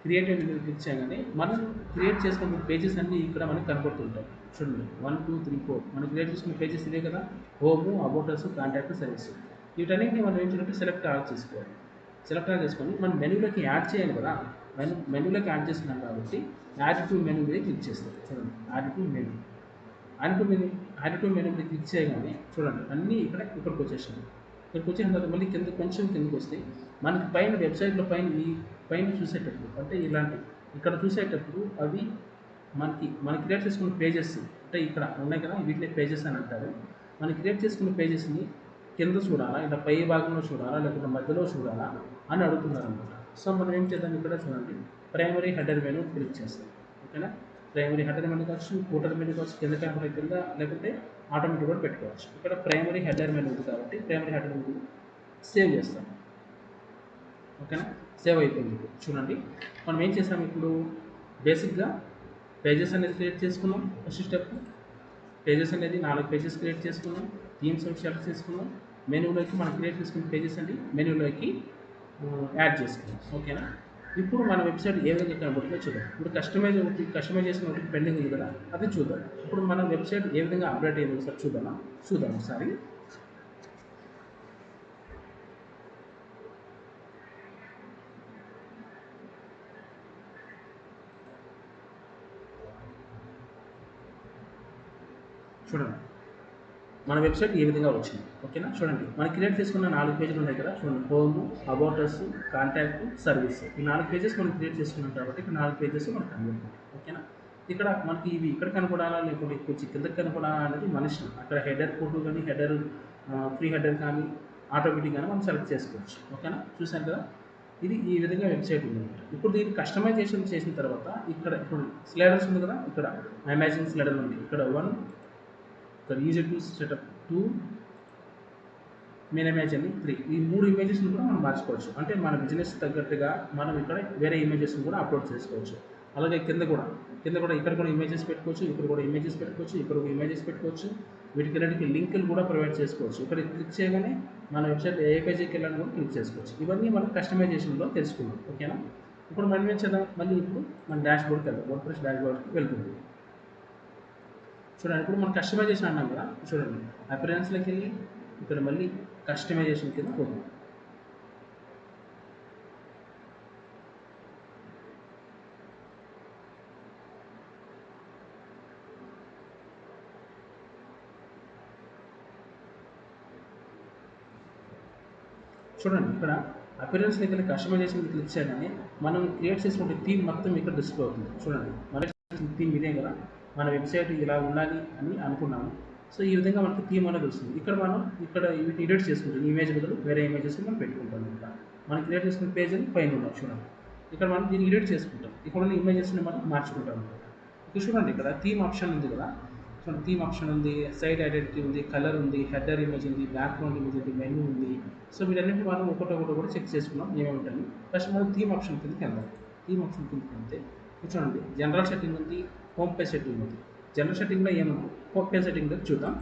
క్లిక్ చేయగానే మనం క్రియేట్ చేసుకున్న పేజెస్ అన్నీ ఇక్కడ మనకి కనపడుతుంటాయి. చూడండి 1 2 3 4 మనం క్రియేట్ చేసుకున్న పేజెస్ ఇవే కదా, హోము, అబౌటర్స్, కాంటాక్ట్, సర్వీస్. వీటన్నిటిని మనం ఏం చేయాలంటే సెలెక్ట్ చేసుకోవాలి. సెలెక్ట్ చేసుకొని మనం మెనూలోకి యాడ్ చేయాలి కదా, మెనూలోకి యాడ్ చేస్తున్నాం కాబట్టి యాడ్ టు మెనూ మీద క్లిక్ చేస్తాం. చూడండి, యాడ్ టు మెనూ మీద క్లిక్ చేయగానే చూడండి అన్నీ ఇక్కడికి వచ్చేసినాయి. ఇక్కడికి వచ్చిన తర్వాత మళ్ళీ కిందకి వస్తే మనకి పైన వెబ్సైట్లో పైన చూసేటప్పుడు అంటే ఇక్కడ చూసేటప్పుడు అవి మనం క్రియేట్ చేసుకున్న పేజెస్ అంటే ఇక్కడ ఉన్నాయి కదా, వీటిని పేజెస్ అని అంటారు. మనం క్రియేట్ చేసుకున్న పేజెస్ని కింద చూడాలా, ఇలా పై భాగంలో చూడాలా, లేకపోతే మధ్యలో చూడాలా అని అడుగుతున్నారు అనమాట. సో మనం ఏం చేద్దాం, ఇక్కడ చూడండి ప్రైమరీ హెడర్ మెనూ క్లిక్ చేస్తాం. ఓకేనా, ప్రైమరీ హెడర్ మెనూ కావచ్చు, ఫూటర్ మెనూ కావచ్చు, కింద కెమెరా కింద, లేకపోతే ఆటోమేటిక్ కూడా పెట్టుకోవచ్చు. ఇక్కడ ప్రైమరీ హెడర్ మెనూ ఉంది కాబట్టి ప్రైమరీ హెడర్ మెనూ సేవ్ చేస్తాం. ఓకేనా, సేవ్ అయిపోయింది. చూడండి మనం ఏం చేసాం, ఇప్పుడు బేసిక్గా పేజెస్ అనేది క్రియేట్ చేసుకున్నాం. ఫస్ట్ స్టెప్ పేజెస్ అనేది 4 పేజెస్ క్రియేట్ చేసుకున్నాం. థీమ్స్ సెలెక్ట్ చేసుకున్నాం. మెనూలోకి మనం క్రియేట్ చేసుకున్న పేజెస్ అండి మెనూలోకి యాడ్ చేసుకున్నాం. ఓకేనా, ఇప్పుడు మన వెబ్సైట్ ఏ విధంగా కనబడుతుందో చూద్దాం. ఇప్పుడు కస్టమైజ్ చేసిన ఒకటి పెండింగ్ ఉంది కదా, అది చూద్దాం. ఇప్పుడు మన వెబ్సైట్ ఏ విధంగా అప్డేట్ అయ్యింది ఒకసారి చూద్దాం ఒకసారి. చూడండి మన వెబ్సైట్ ఏ విధంగా వచ్చింది. ఓకేనా, చూడండి మనం క్రియేట్ చేసుకున్న 4 పేజీలు ఉన్నాయి కదా. చూడండి, home, about us, contact, service, ఈ 4 పేజెస్ మనం క్రియేట్ చేసుకున్నాం కాబట్టి ఇక్కడ 4 పేజెస్ మనకు కనబడుతుంది. ఓకేనా, ఇక్కడ మనకి ఇవి ఇక్కడ కనపడాలా లేకపోతే కొంచెం కిందకి కనపడాలా అనేది మన ఇష్టం. అక్కడ హెడర్ ఫోటో కానీ హెడర్ ఫ్రీ హెడర్ కానీ ఆటోమేటిక్ కానీ మనం సెలెక్ట్ చేసుకోవచ్చు. ఓకేనా, చూసాను కదా, ఇది ఈ విధంగా వెబ్సైట్ ఉంది. ఇప్పుడు దీన్ని కస్టమైజేషన్ చేసిన తర్వాత ఇప్పుడు స్లైడర్స్ ఉంది కదా, ఇక్కడ అమెజాన్ స్లైడర్ ఉంది. ఇక్కడ 1 ఇక్కడ easy to set up 2 main image అని 3, ఈ 3 ఇమేజెస్ని కూడా మనం మార్చుకోవచ్చు. అంటే మన బిజినెస్ తగ్గట్టుగా మనం ఇక్కడ వేరే ఇమేజెస్ని కూడా అప్లోడ్ చేసుకోవచ్చు. అలాగే కింద కూడా ఇక్కడ కూడా ఇమేజెస్ పెట్టుకోవచ్చు, ఇక్కడ కూడా ఇమేజెస్ పెట్టుకోవచ్చు, ఇక్కడ కూడా ఇమేజెస్ పెట్టుకోవచ్చు. వీటికి లింకులు కూడా ప్రొవైడ్ చేసుకోవచ్చు. ఇక్కడ క్లిక్ చేయగానే మన వెబ్సైట్ ఏ పేజీకి వెళ్ళాలని కూడా క్లిక్ చేసుకోవచ్చు. ఇవన్నీ మనం కస్టమైజేషన్లో తెలుసుకుందాం. ఓకేనా, ఇప్పుడు మనం ఏం చేద్దాం, మళ్ళీ ఇప్పుడు మన డాష్ బోర్డ్కి వెళ్దాం. వర్డ్ప్రెస్ డాష్ బోర్డ్కి వెళ్తుంది. చూడండి, ఇప్పుడు మనం కస్టమైజేషన్ అన్నాం కదా. చూడండి, అపిరెన్స్లోకి వెళ్ళి ఇక్కడ మళ్ళీ కస్టమైజేషన్ కింద పోతాం. చూడండి, ఇక్కడ అపిరెన్స్ దగ్గర కస్టమైజేషన్ క్లిక్ చేయగానే మనం క్రియేట్ చేసినటువంటి థీమ్ మొత్తం ఇక్కడ డిస్ప్లే అవుతుంది. చూడండి, మన థీమ్ ఇదే కదా, మన వెబ్సైట్ ఇలా ఉండాలి అని అనుకున్నాము. సో ఈ విధంగా మనకి థీమ్ అనేది వస్తుంది. ఇక్కడ వీటిని ఎడిట్ చేసుకుంటాం. ఇమేజ్ బదులు వేరే ఇమేజెస్ మనం పెట్టుకుంటాం. ఇక్కడ మనం క్రియేట్ చేసుకున్న పేజ్ అని పైన ఉన్నాం. చూడండి, ఇక్కడ మనం దీన్ని ఎడిట్ చేసుకుంటాం. ఇక్కడ ఉన్న ఇమేజెస్ని మనం మార్చుకుంటాం. ఇక్కడ చూడండి, ఇక్కడ థీమ్ ఆప్షన్ ఉంది కదా. చూడండి, థీమ్ ఆప్షన్ ఉంది, సైట్ ఐడెంటిటీ ఉంది, కలర్ ఉంది, హెడర్ ఇమేజ్ ఉంది, బ్యాక్గ్రౌండ్ ఇమేజ్ ఉంది, మెనూ ఉంది. సో వీటన్నిటి మనం ఒకటి కూడా చెక్ చేసుకున్నాం ఏమేమి ఉంటాయి. ఫస్ట్ మనం థీమ్ ఆప్షన్ కిందకి వెళ్దాం. థీమ్ ఆప్షన్ కిందకి వెళ్తే చూడండి, జనరల్ సెట్టింగ్ ఉంది, హోమ్ పేజ్ సెట్టింగ్ ఉంది. జనరల్ సెట్టింగ్లో ఏమన్నా హోమ్ పేజ్ సెట్టింగ్లో చూద్దాం.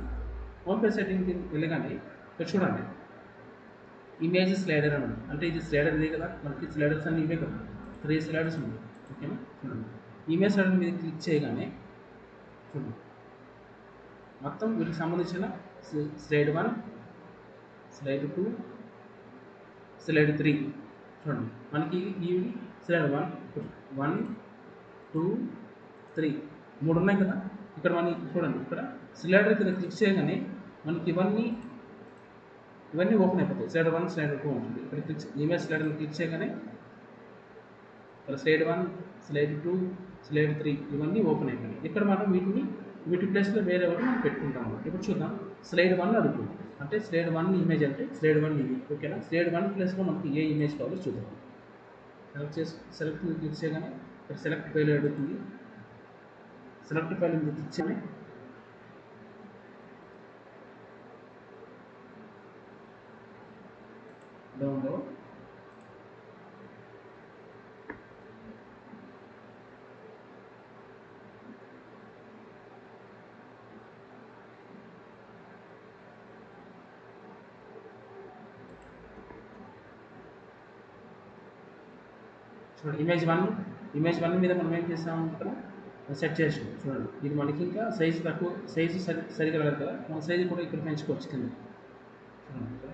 హోమ్ పేజ్ సెట్టింగ్కి వెళ్ళగానే ఇక్కడ చూడండి, ఇమేజ్ స్లైడర్ అని ఉంది. అంటే ఇది స్లైడర్ ఇదే కదా, మనకి స్లైడర్స్ అన్ని ఇవే కదా, 3 స్లైడర్స్ ఉన్నాయి. ఓకేనా, చూడండి, ఇమేజ్ స్లైడర్ మీద క్లిక్ చేయగానే చూడండి మొత్తం వీటికి సంబంధించిన స్లైడ్ 1, స్లైడ్ 2, స్లైడ్ 3. చూడండి, మనకి ఈ స్లైడ్ 1, 2, 3 3 ఉన్నాయి కదా. ఇక్కడ మనకి చూడండి, ఇక్కడ స్లైడర్ కింద క్లిక్ చేయగానే మనకి ఇవన్నీ ఓపెన్ అయిపోతాయి. స్లైడ్ 1, స్లైడ్ 2 ఉంటుంది. ఇక్కడ ఇమేజ్ స్లైడర్ క్లిక్ చేయగానే ఇక్కడ స్లైడ్ 1, స్లైడ్ 2, స్లైడ్ 3 ఇవన్నీ ఓపెన్ అయిపోయినాయి. ఇక్కడ మనం వీటి ప్లేస్లో వేరే ఒకటి మనం పెట్టుకుంటాం. ఇప్పుడు చూద్దాం, స్లైడ్ 1 అడుగుతుంది. అంటే స్లైడ్ 1 ఇమేజ్ అంటే స్లైడ్ 1 ఇది. ఓకేనా, స్లైడ్ 1 ప్లేస్లో మనకి ఏ ఇమేజ్ కావాలో చూద్దాం. సెలెక్ట్ క్లిక్ చేయగానే ఇక్కడ సెలెక్ట్ ఫైల్ అడుగుతుంది. సెలెక్ట్ ఫైల్ మీద క్లిక్ చేయగానే డౌన్లోడ్ చూడండి, ఇమేజ్ 1 మీద మనం ఏం చేస్తాము, ఇక్కడ సెట్ చేసాం. చూడండి, ఇది మనకి ఇంకా సైజు సరిగా రాదు కదా, మన సైజు కూడా ఇక్కడ పెంచుకోవచ్చు కింద. చూడండి, ఇక్కడ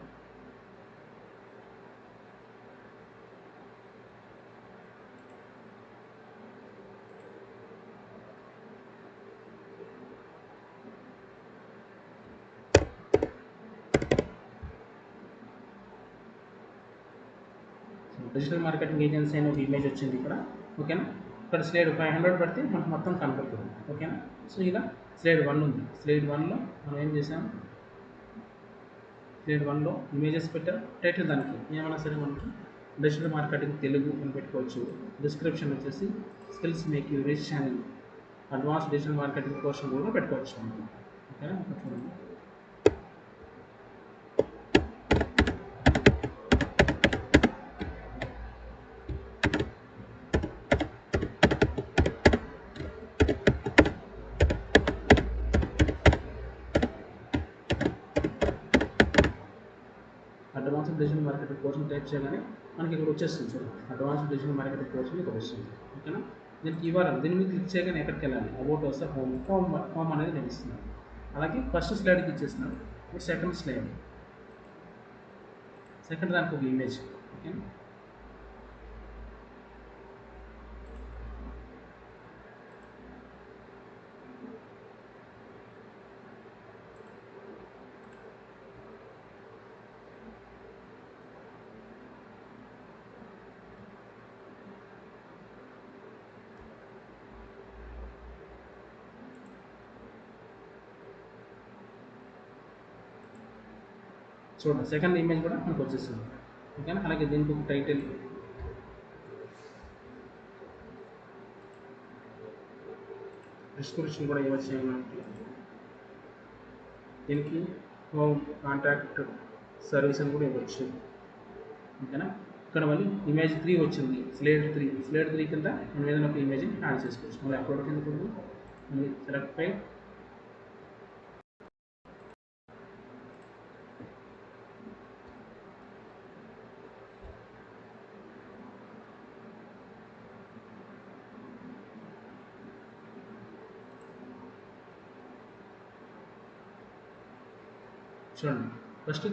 డిజిటల్ మార్కెటింగ్ ఏజెన్సీ అనే ఒక ఇమేజ్ వచ్చింది ఇక్కడ. ఓకేనా, ఇక్కడ స్లైడ్ 500 పెడితే మనకు మొత్తం కనపడుతుంది. ఓకేనా, సో ఇలా స్లైడ్ 1 ఉంది. స్లైడ్ 1లో మనం ఏం చేసాము, స్లైడ్ 1లో ఇమేజెస్ పెట్టారు. టైటిల్ దానికి ఏమైనా సరే మనకి డిజిటల్ మార్కెటింగ్ తెలుగు అని పెట్టుకోవచ్చు. డిస్క్రిప్షన్ వచ్చేసి స్కిల్స్ మేక్ యూ రిచ్ అని అడ్వాన్స్ డిజిటల్ మార్కెటింగ్ కోర్స్ కూడా పెట్టుకోవచ్చు. ఓకేనా, ఇక్కడ చూడండి. Advanced digital marketing course type చేయగానే మనకి ఇక్కడ వచ్చేస్తుంది. చూడండి, అడ్వాన్స్డ్ డిజిటల్ మార్కెటింగ్ కోర్స్ ఇక్కడ వస్తుంది. ఓకేనా, దీనికి ఇవ్వాలి. దీని మీద క్లిక్ చేయగానే ఎక్కడికి వెళ్ళాలి, అబౌట్ వస్తే హోమ్ అనేది నేను ఇస్తున్నాను. అలాగే ఫస్ట్ స్లైడ్కి ఇచ్చేస్తున్నాను. ఇప్పుడు సెకండ్ దానికి ఒక ఇమేజ్. ఓకేనా, చూడండి సెకండ్ ఇమేజ్ కూడా మనకు వచ్చేస్తుంది. ఓకేనా, అలాగే దీనికి ఒక టైటిల్, డిస్క్రిప్షన్ కూడా ఇవ్వచ్చు. మనకి దీనికి హోమ్ కాంటాక్ట్ సర్వీస్ అని కూడా ఇవ్వచ్చు. ఓకేనా, ఇక్కడ మళ్ళీ ఇమేజ్ 3 వచ్చింది. స్లైడ్ 3 కింద మనం ఏదైనా ఒక ఇమేజ్ని యాడ్ చేసుకోవచ్చు. మళ్ళీ అప్లోడ్ కింద కూడా మళ్ళీ సెలెక్ట్ పై చూడండి. ఫస్ట్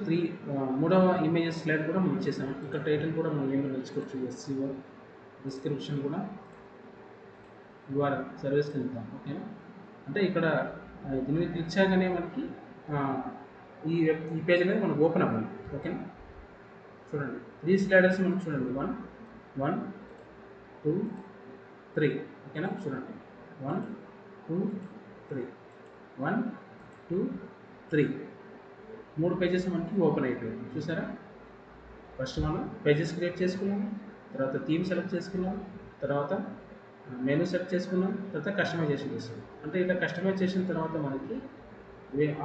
మూడవ ఇమేజెస్ స్లైడ్ కూడా మనం ఇచ్చేసాము. ఇక్కడ టైటిల్ కూడా మనం ఏమైనా నేర్చుకోవచ్చు. ఎస్సీఓ, డిస్క్రిప్షన్ కూడా యూఆర్ఎల్ సర్వీస్ కింద. ఓకేనా, అంటే ఇక్కడ దీని మీద క్లిక్ చేయగానే మనకి ఈ పేజ్ అనేది మనకు ఓపెన్ అవ్వాలి. ఓకేనా, చూడండి 3 స్లైడర్స్ మనం చూడండి. 1 2 3. ఓకేనా, చూడండి 1 2 3 1 2 3 3 పేజెస్ మనకి ఓపెన్ అయిపోయాయి. చూసారా, ఫస్ట్ మనం పేజెస్ క్రియేట్ చేసుకున్నాము, తర్వాత థీమ్ సెలెక్ట్ చేసుకున్నాం, తర్వాత మెనూ సెలెక్ట్ చేసుకున్నాం, తర్వాత కస్టమైజేషన్ చేస్తాం. అంటే ఇలా కస్టమైజ్ చేసిన తర్వాత మనకి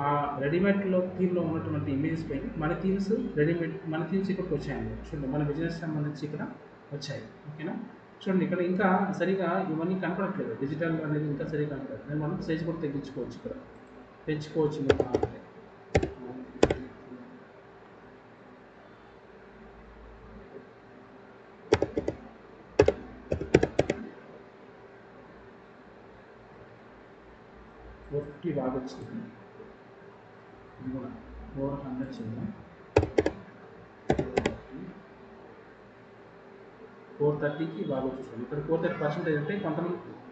ఆ రెడీమేడ్లో థీమ్లో ఉన్నటువంటి ఇమేజెస్ పైన మన థీమ్స్ ఇక్కడికి వచ్చాయండి. చూడండి, మన బిజినెస్ సంబంధించి ఇక్కడ వచ్చాయి. ఓకేనా, చూడండి ఇక్కడ ఇంకా సరిగా ఇవన్నీ కనపడట్లేదు. డిజిటల్ అనేది ఇంకా సరిగా కనపడలేదు. నేను మనం సైజ్ కూడా తగ్గించుకోవచ్చు. ఇక్కడ పెంచుకోవచ్చు. ఫోర్కి బాగా వచ్చింది. ఇది కూడా 400 చేద్దాం. 430కి బాగా వచ్చేస్తుంది. ఇక్కడ 430% అంటే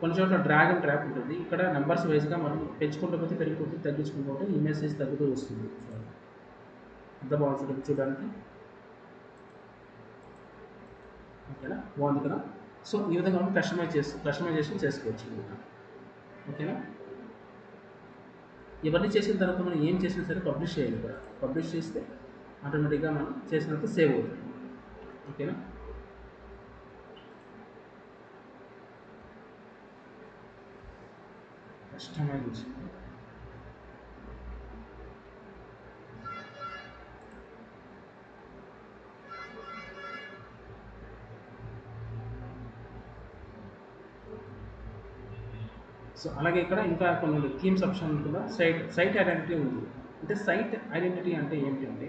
కొన్ని చోట్ల డ్రాగ్ అండ్ ట్రాప్ ఉంటుంది. ఇక్కడ నెంబర్స్ వైజ్గా మనం పెంచుకుంటూ పోతే పెరిగిపోతే, తగ్గించుకుంటూ పోతే ఈ మెసేజ్ తగ్గుతూ వస్తుంది. అంత బాగుంటుంది చూడడానికి. ఓకేనా, బాగుంది కదా. సో ఈ విధంగా మనం కస్టమైజేషన్ చేసుకోవచ్చు. ఓకేనా, ఇవన్నీ చేసిన తర్వాత మనం ఏం చేసినా సరే పబ్లిష్ చేయాలి. ఇక్కడ పబ్లిష్ చేస్తే ఆటోమేటిక్గా మనం చేసినంత సేవ్ అవుతుంది. ఓకేనా, కస్టమైజ్ సో అలాగే ఇక్కడ ఇంకా కొన్ని థీమ్స్ ఆప్షన్ కూడా సైట్ ఐడెంటిటీ ఉంది. అంటే సైట్ ఐడెంటిటీ అంటే ఏంటంటే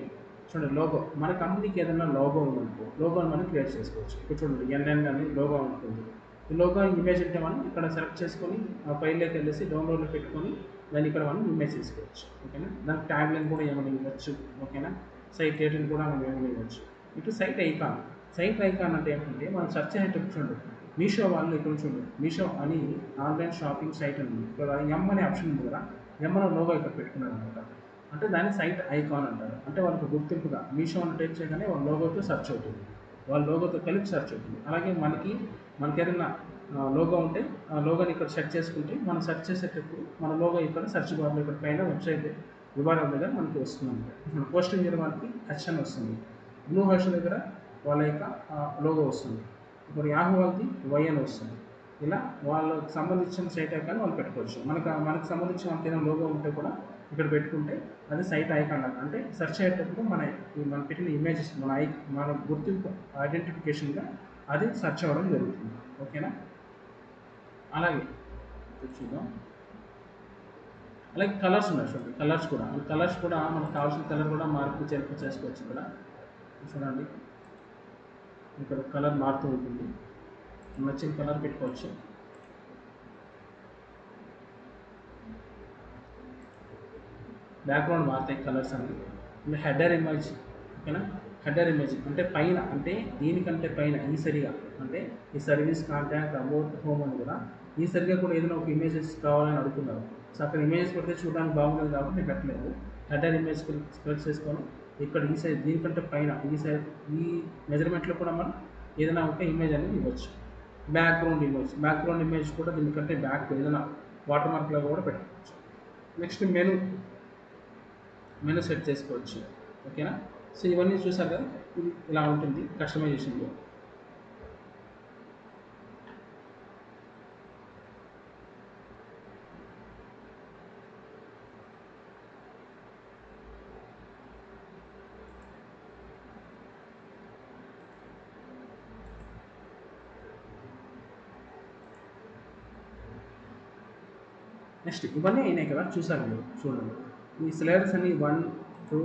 చూడండి, లోగో, మన కంపెనీకి ఏదైనా లోగో ఉందనుకో, లోగోని మనం క్రియేట్ చేసుకోవచ్చు. ఇప్పుడు చూడండి, ఎన్ఎన్ అని లోగో ఉంటుంది. ఈ లోగో ఇమేజ్ అంటే మనం ఇక్కడ సెలెక్ట్ చేసుకొని ఆ ఫైల్లోకి వెళ్ళేసి డౌన్లోడ్లో పెట్టుకొని దాన్ని ఇక్కడ మనం ఇమేజ్ చేసుకోవచ్చు. ఓకేనా, దానికి ట్యాగ్ లైన్ కూడా ఏమైనా ఇవ్వచ్చు. ఓకేనా, సైట్ టైటిల్ కూడా మనం ఏమైనా ఇవ్వచ్చు. ఇటు సైట్ ఐకాన్ అంటే ఏంటంటే మనం సెర్చ్ అయ్యేటప్పుడు చూడండి, మీషో వాళ్ళు ఇక్కడ చూడండి, మీషో అని ఆన్లైన్ షాపింగ్ సైట్ ఉంది. ఇక్కడ ఎం అనే ఆప్షన్ ఉంది కదా, ఎం అనే లోగో ఇక్కడ పెట్టుకున్నారు అనమాట. అంటే దాన్ని సైట్ ఐకాన్ అంటారు. అంటే వాళ్ళకి గుర్తింపుగా మీషో అని టైప్ చేయగానే వాళ్ళ లోగోతో సెర్చ్ అవుతుంది, వాళ్ళ లోగోతో కలిపి సెర్చ్ అవుతుంది. అలాగే మనకి ఏదైనా లోగో ఉంటే ఆ లోగోని ఇక్కడ సెర్చ్ చేసుకుంటే మనం సెర్చ్ చేసేటప్పుడు మన లోగో ఇక్కడ సెర్చ్ బార్లో ఇక్కడ పైన వెబ్సైట్ వివరాల దగ్గర మనకి వస్తుంది అనమాట. పోస్టింగ్ చేయడం మనకి హెచ్ఎన్ వస్తుంది. బ్లూ హెచ్ దగ్గర వాళ్ళ యొక్క లోగో వస్తుంది. ఇప్పుడు యాహూ వాళ్ళది వై అని వస్తుంది. ఇలా వాళ్ళకి సంబంధించిన సైట్ ఐకాన్ వాళ్ళు పెట్టుకోవచ్చు. మనకు సంబంధించిన ఏదైనా లోగో ఉంటే కూడా ఇక్కడ పెట్టుకుంటే అది సైట్ ఐకాన్ లాగా, అంటే సెర్చ్ అయ్యేటప్పుడు మనం పెట్టిన ఇమేజెస్ మన గుర్తింపు ఐడెంటిఫికేషన్గా అది సెర్చ్ అవ్వడం జరుగుతుంది. ఓకేనా? అలాగే చూద్దాం. అలాగే కలర్స్ ఉన్నాయి చూడండి. కలర్స్ కూడా మనకు కావాల్సిన కలర్ కూడా మార్పు చేర్పు చేసుకోవచ్చు. ఇక్కడ చూడండి, ఇక్కడ కలర్ మారుతూ ఉంటుంది. నచ్చిన కలర్ పెట్టుకోవచ్చు. బ్యాక్గ్రౌండ్ మారుతాయి కలర్స్ అన్ని. హెడర్ ఇమేజ్, ఓకేనా? హెడర్ ఇమేజ్ అంటే పైన, అంటే దీనికంటే పైన ఈ సరిగా, అంటే ఈ సర్వీస్, కాంటాక్ట్, అబౌట్, హోమ్ అని కూడా ఈ సరిగా కూడా ఏదైనా ఒక ఇమేజెస్ కావాలని అడుగుతున్నారు. సో అక్కడ ఇమేజెస్ పెడితే చూడడానికి బాగుండదు కాబట్టి నేను పెట్టలేదు. హెడర్ ఇమేజ్ సెలెక్ట్ చేసుకొని ఇక్కడ ఈ సైజ్ దీనికంటే పైన ఈ మెజర్మెంట్లో కూడా మనం ఏదైనా ఒక ఇమేజ్ అనేది ఇవ్వచ్చు. బ్యాక్గ్రౌండ్ ఇమేజ్ కూడా దీనికంటే బ్యాక్ ఏదైనా వాటర్ మార్క్ లాగా కూడా పెట్టుకోవచ్చు. నెక్స్ట్ మెనూ సెట్ చేసుకోవచ్చు. ఓకేనా? సో ఇవన్నీ చూసారు కదా, ఇది ఇలా ఉంటుంది కస్టమైజేషన్లో. నెక్స్ట్ ఇవన్నీ అయినాయి కదా, చూసారు మీరు. చూడండి, ఈ స్లైడర్స్ అన్ని 1, 2,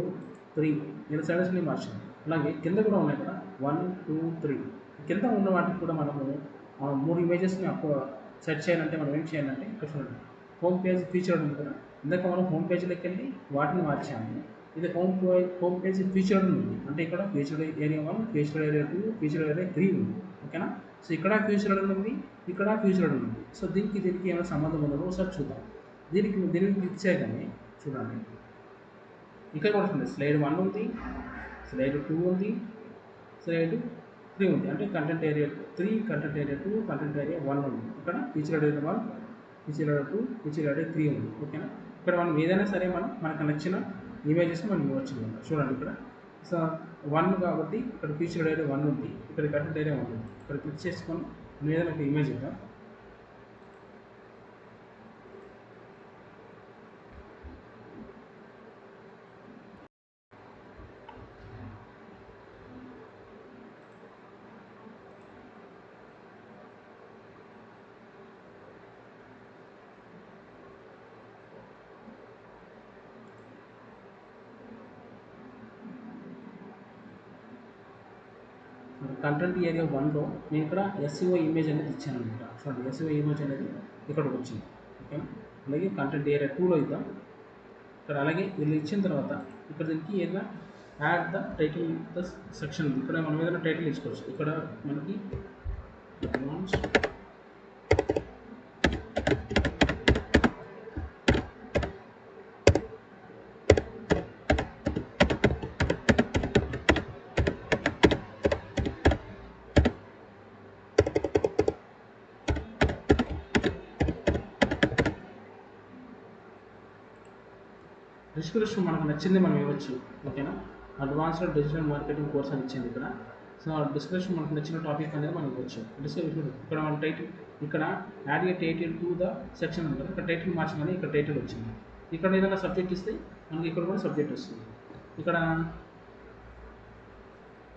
3 ఇలా స్లైడర్స్ అన్ని మార్చాను. అలాగే కింద కూడా ఉన్నాయి కదా, 1, 2, 3 కింద ఉన్న వాటికి కూడా మనము 3 ఇమేజెస్ని సెర్చ్ చేయాలంటే మనం ఏం చేయాలంటే ఇక్కడ చూడండి, హోమ్ పేజ్ ఫీచర్ ఉంది కదా. ఇందాక మనం హోమ్ పేజ్లోకి వెళ్ళి వాటిని మార్చాము. ఇది హోమ్ పేజ్ ఫీచర్డ్ ఉంది, అంటే ఇక్కడ featured area 1, featured area 2, featured area 3 ఉంది. ఓకేనా? సో ఇక్కడ ఫీచర్డ్ ఉంది, ఇక్కడ ఫీచర్డ్ ఉంది. సో దీనికి ఏమైనా సంబంధం ఉండదు. ఒకసారి చూద్దాం. దీనికి క్లిక్ చేయగానే చూడండి, ఇక్కడ కూడా చూడండి, స్లైడ్ 1 ఉంది, స్లైడ్ 2 ఉంది, స్లైడ్ 3 ఉంది. అంటే content area 3, content area 2, content area 1 ఉంది. ఇక్కడ featured area 1, featured area 2, featured area 3 ఉంది. ఓకేనా? ఇక్కడ మనం ఏదైనా సరే మనకు నచ్చిన ఇమేజెస్ మనం ఇవ్వచ్చు. చూడండి ఇక్కడ. సో 1 కాబట్టి ఇక్కడ ఫీచర్డ్ ఏరియా 1 ఉంది, ఇక్కడ కంటెంట్ ఏరియా 1 ఉంది. ఇక్కడ క్లిక్ చేసుకొని మనం ఏదైనా ఒక ఇమేజ్ ఇద్దాం. కంటెంట్ ఏరియా 1లో నేను ఇక్కడ ఎస్ఈఓ ఇమేజ్ అనేది ఇచ్చాను అనమాట. చూడండి, ఎస్ఈఓ ఇమేజ్ అనేది ఇక్కడికి వచ్చింది. ఓకేనా? అలాగే కంటెంట్ ఏరియా 2లో ఇద్దాం. ఇక్కడ అలాగే వీళ్ళు ఇచ్చిన తర్వాత ఇక్కడ దీనికి ఏదైనా add the title the section ఉంది. ఇక్కడ మనం ఏదైనా టైటిల్ ఇచ్చుకోవచ్చు. ఇక్కడ మనకి అడ్వాన్స్ డిస్క్రిప్షన్ మనకు నచ్చింది మనం ఇవ్వచ్చు. ఓకేనా? అడ్వాన్స్డ్ డిజిటల్ మార్కెటింగ్ కోర్స్ అని ఇచ్చింది ఇక్కడ. సో డిస్క్రిప్షన్ మనకు నచ్చిన టాపిక్ అనేది మనం ఇవ్వచ్చు. డిస్క్రిప్షన్ ఇక్కడ మన టైటిల్, ఇక్కడ add A title to the section ఉంటుంది. ఇక్కడ టైటిల్ మార్చగానే ఇక్కడ టైటిల్ వచ్చింది. ఇక్కడ ఏదైనా సబ్జెక్ట్ ఇస్తే మనకి ఇక్కడ కూడా సబ్జెక్ట్ వస్తుంది. ఇక్కడ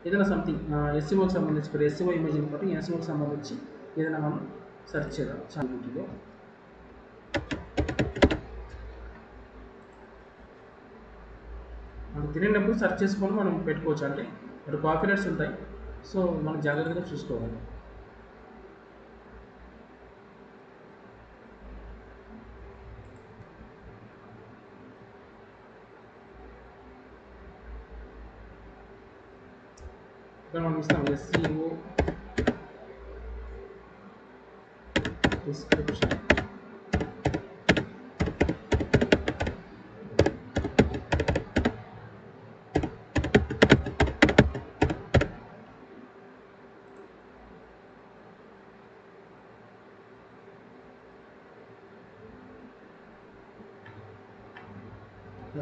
ఏదైనా సంథింగ్ ఎస్సీఓకి సంబంధించి, ఇక్కడ ఎస్సీఓ ఇమేజ్ కాబట్టి ఎస్సీఓకి సంబంధించి ఏదైనా మనం సెర్చ్ చేద్దాం. చాలా ఉంటుందో మనకు తినేటప్పుడు సెర్చ్ చేసుకొని మనం పెట్టుకోవచ్చు. అంటే ఇక్కడ కాపీరైట్స్ ఉంటాయి. సో మనం జాగ్రత్తగా చూసుకోవాలి. ఇక్కడ మనం ఇస్తాం ఎస్ఈఓ డిస్క్రిప్షన్.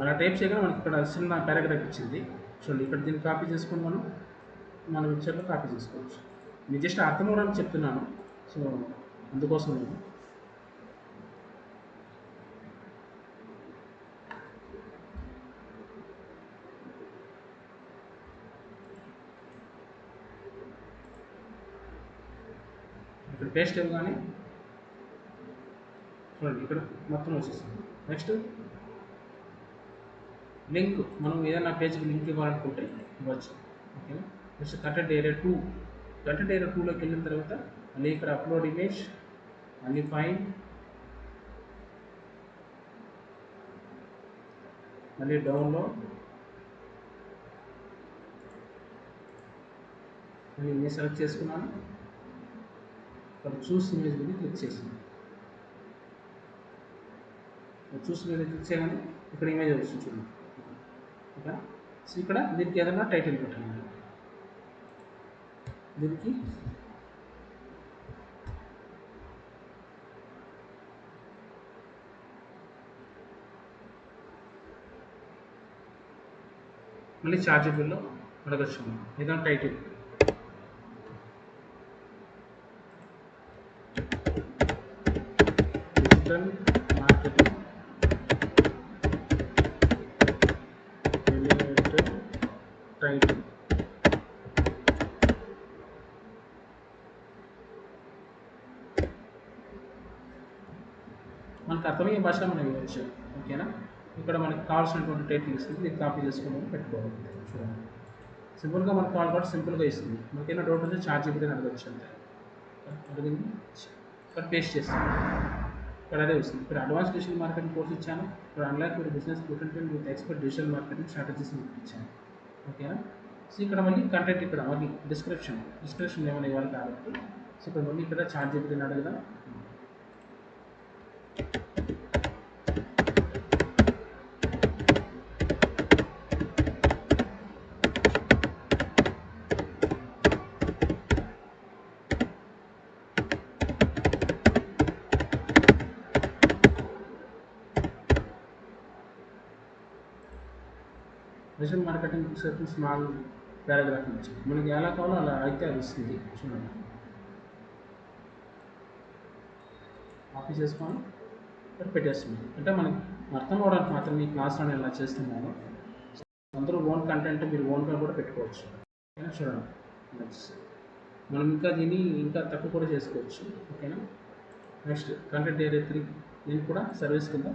అలా టైప్ చేయగానే మనకి ఇక్కడ చిన్న పారాగ్రాఫ్ ఇచ్చింది. చూడండి, ఇక్కడ దీన్ని కాపీ చేసుకొని మనం మన వెబ్సైట్లో కాపీ చేసుకోవచ్చు. నేను జస్ట్ అర్థం అవడానికి చెప్తున్నాను. సో అందుకోసం నేను ఇక్కడ పేస్ట్ ఇవ్వగానే చూడండి ఇక్కడ మొత్తం వచ్చేస్తుంది. నెక్స్ట్ లింక్, మనం ఏదైనా పేజ్కి లింక్ ఇవ్వాలనుకుంటే ఇవ్వచ్చు. ఓకేనా. Next content area 2, content area 2లోకి వెళ్ళిన తర్వాత మళ్ళీ ఇక్కడ అప్లోడ్ ఇమేజ్, మళ్ళీ ఫైల్, మళ్ళీ డౌన్లోడ్, మళ్ళీ ఇమేజ్ సెలెక్ట్ చేసుకున్నాను. ఇక్కడ చూస్ ఇమేజ్ మీద క్లిక్ చేసింది. చూస్ మీద క్లిక్ చేయగానే ఇక్కడ ఇమేజ్ వస్తుంది చూడండి. ఓకే. సో ఇక్కడ దీనికి ఏదైనా టైటిల్ పెట్టండి. దీనికి మళ్ళీ చార్జబుల్లో అడగచ్చు ఏదైనా title. Digital marketing related title. మనకు అర్థమయ్యే భాష మనం ఇవ్వచ్చు. ఓకేనా. ఇక్కడ మనకి కావాల్సినటువంటి టైటిల్ ఇస్తుంది, ఇది కాపీ చేసుకుని పెట్టుకోవాలి. చూడండి సింపుల్గా మనకు కావాలి కాబట్టి సింపుల్గా ఇస్తుంది. మనకైనా డౌట్ వస్తే చార్జబుల్ అని అడగచ్చు అంతే. అడిగింది ఇక్కడ పేస్ట్ చేస్తాను, ఇక్కడ అదే వస్తుంది. ఇక్కడ అడ్వాన్స్ డిజిటల్ మార్కెటింగ్ కోర్స్ ఇచ్చాను. ఇక్కడ unlock your business potential with expert digital marketing strategies ఇచ్చాను. ఓకేనా. సో ఇక్కడ మళ్ళీ కంటెంట్, ఇక్కడ మళ్ళీ డిస్క్రిప్షన్ ఏమైనా ఇవ్వాలి కాబట్టి సో ఇక్కడ మళ్ళీ ఇక్కడ చార్జబుల్ అని అడగదా. Digital marketing circle small paragraph నుంచి మనకి ఎలా కావాలో అలా అయితే అది ఇస్తుంది. చూడండి కాపీ చేసుకొని ఇక్కడ పెట్టేస్తుంది. అంటే మనకి అర్థం అవడానికి మాత్రం ఈ క్లాస్లో నేను ఇలా చేస్తున్నాను. అందరూ ఓన్ కంటెంట్ మీరు ఓన్గా కూడా పెట్టుకోవచ్చు. ఓకేనా. చూడండి మనం ఇంకా దీన్ని ఇంకా తక్కువ కూడా చేసుకోవచ్చు. ఓకేనా. నెక్స్ట్ కంటెంట్ ఏరియా 3, దీనికి కూడా సర్వీస్ కింద